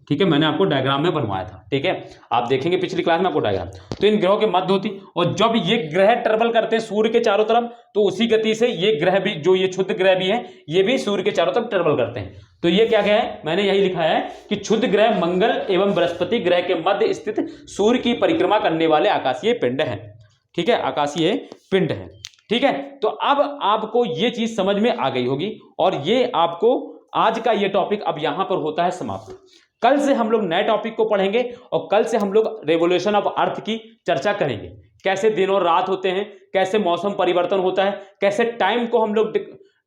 ठीक है, मैंने आपको डायग्राम में बनवाया था। ठीक है, आप देखेंगे पिछली क्लास में आपको डायग्राम। तो इन ग्रहों के मध्य होती, और जब ये ग्रह ट्रेवल करते हैं सूर्य के चारों तरफ, तो उसी गति से ये ग्रह भी, जो ये क्षुद्र ग्रह भी हैं, ये भी सूर्य के चारों तरफ ट्रेवल करते हैं। तो ये क्या क्या है, मैंने यही लिखा है कि क्षुद्र ग्रह मंगल एवं बृहस्पति ग्रह के मध्य स्थित सूर्य की परिक्रमा करने वाले आकाशीय पिंड हैं। ठीक है, आकाशीय पिंड है। ठीक है, तो अब आपको ये चीज समझ में आ गई होगी, और ये आपको आज का ये टॉपिक अब यहां पर होता है समाप्त। कल से हम लोग नए टॉपिक को पढ़ेंगे, और कल से हम लोग रेवोल्यूशन ऑफ अर्थ की चर्चा करेंगे। कैसे दिन और रात होते हैं, कैसे मौसम परिवर्तन होता है, कैसे टाइम को हम लोग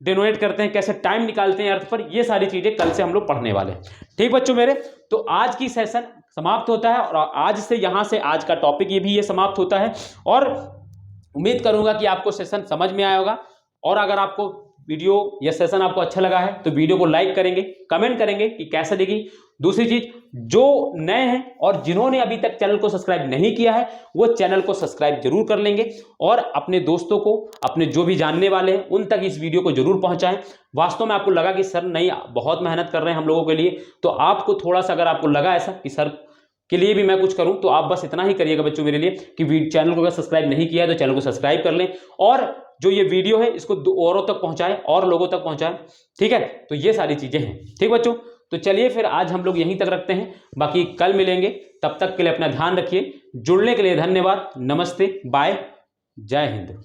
डिनोट करते हैं, कैसे टाइम निकालते हैं अर्थ पर, ये सारी चीजें कल से हम लोग पढ़ने वाले हैं। ठीक बच्चों मेरे, तो आज की सेशन समाप्त होता है, और आज से यहां से आज का टॉपिक ये समाप्त होता है। और उम्मीद करूंगा कि आपको सेशन समझ में आया होगा, और अगर आपको वीडियो या सेशन आपको अच्छा लगा है तो वीडियो को लाइक करेंगे, कमेंट करेंगे कि कैसे लगी। दूसरी चीज, जो नए हैं और जिन्होंने अभी तक चैनल को सब्सक्राइब नहीं किया है, वो चैनल को सब्सक्राइब जरूर कर लेंगे, और अपने दोस्तों को, अपने जो भी जानने वाले हैं उन तक इस वीडियो को जरूर पहुंचाएं। वास्तव में आपको लगा कि सर नहीं, बहुत मेहनत कर रहे हैं हम लोगों के लिए, तो आपको थोड़ा सा, अगर आपको लगा ऐसा कि सर के लिए भी मैं कुछ करूं, तो आप बस इतना ही करिएगा बच्चों मेरे लिए कि चैनल को अगर सब्सक्राइब नहीं किया है तो चैनल को सब्सक्राइब कर लें, और जो ये वीडियो है इसको औरों तक पहुंचाएं, और लोगों तक पहुंचाएं। ठीक है, तो ये सारी चीजें हैं। ठीक बच्चों, तो चलिए फिर आज हम लोग यहीं तक रखते हैं, बाकी कल मिलेंगे। तब तक के लिए अपना ध्यान रखिए। जुड़ने के लिए धन्यवाद। नमस्ते, बाय, जय हिंद।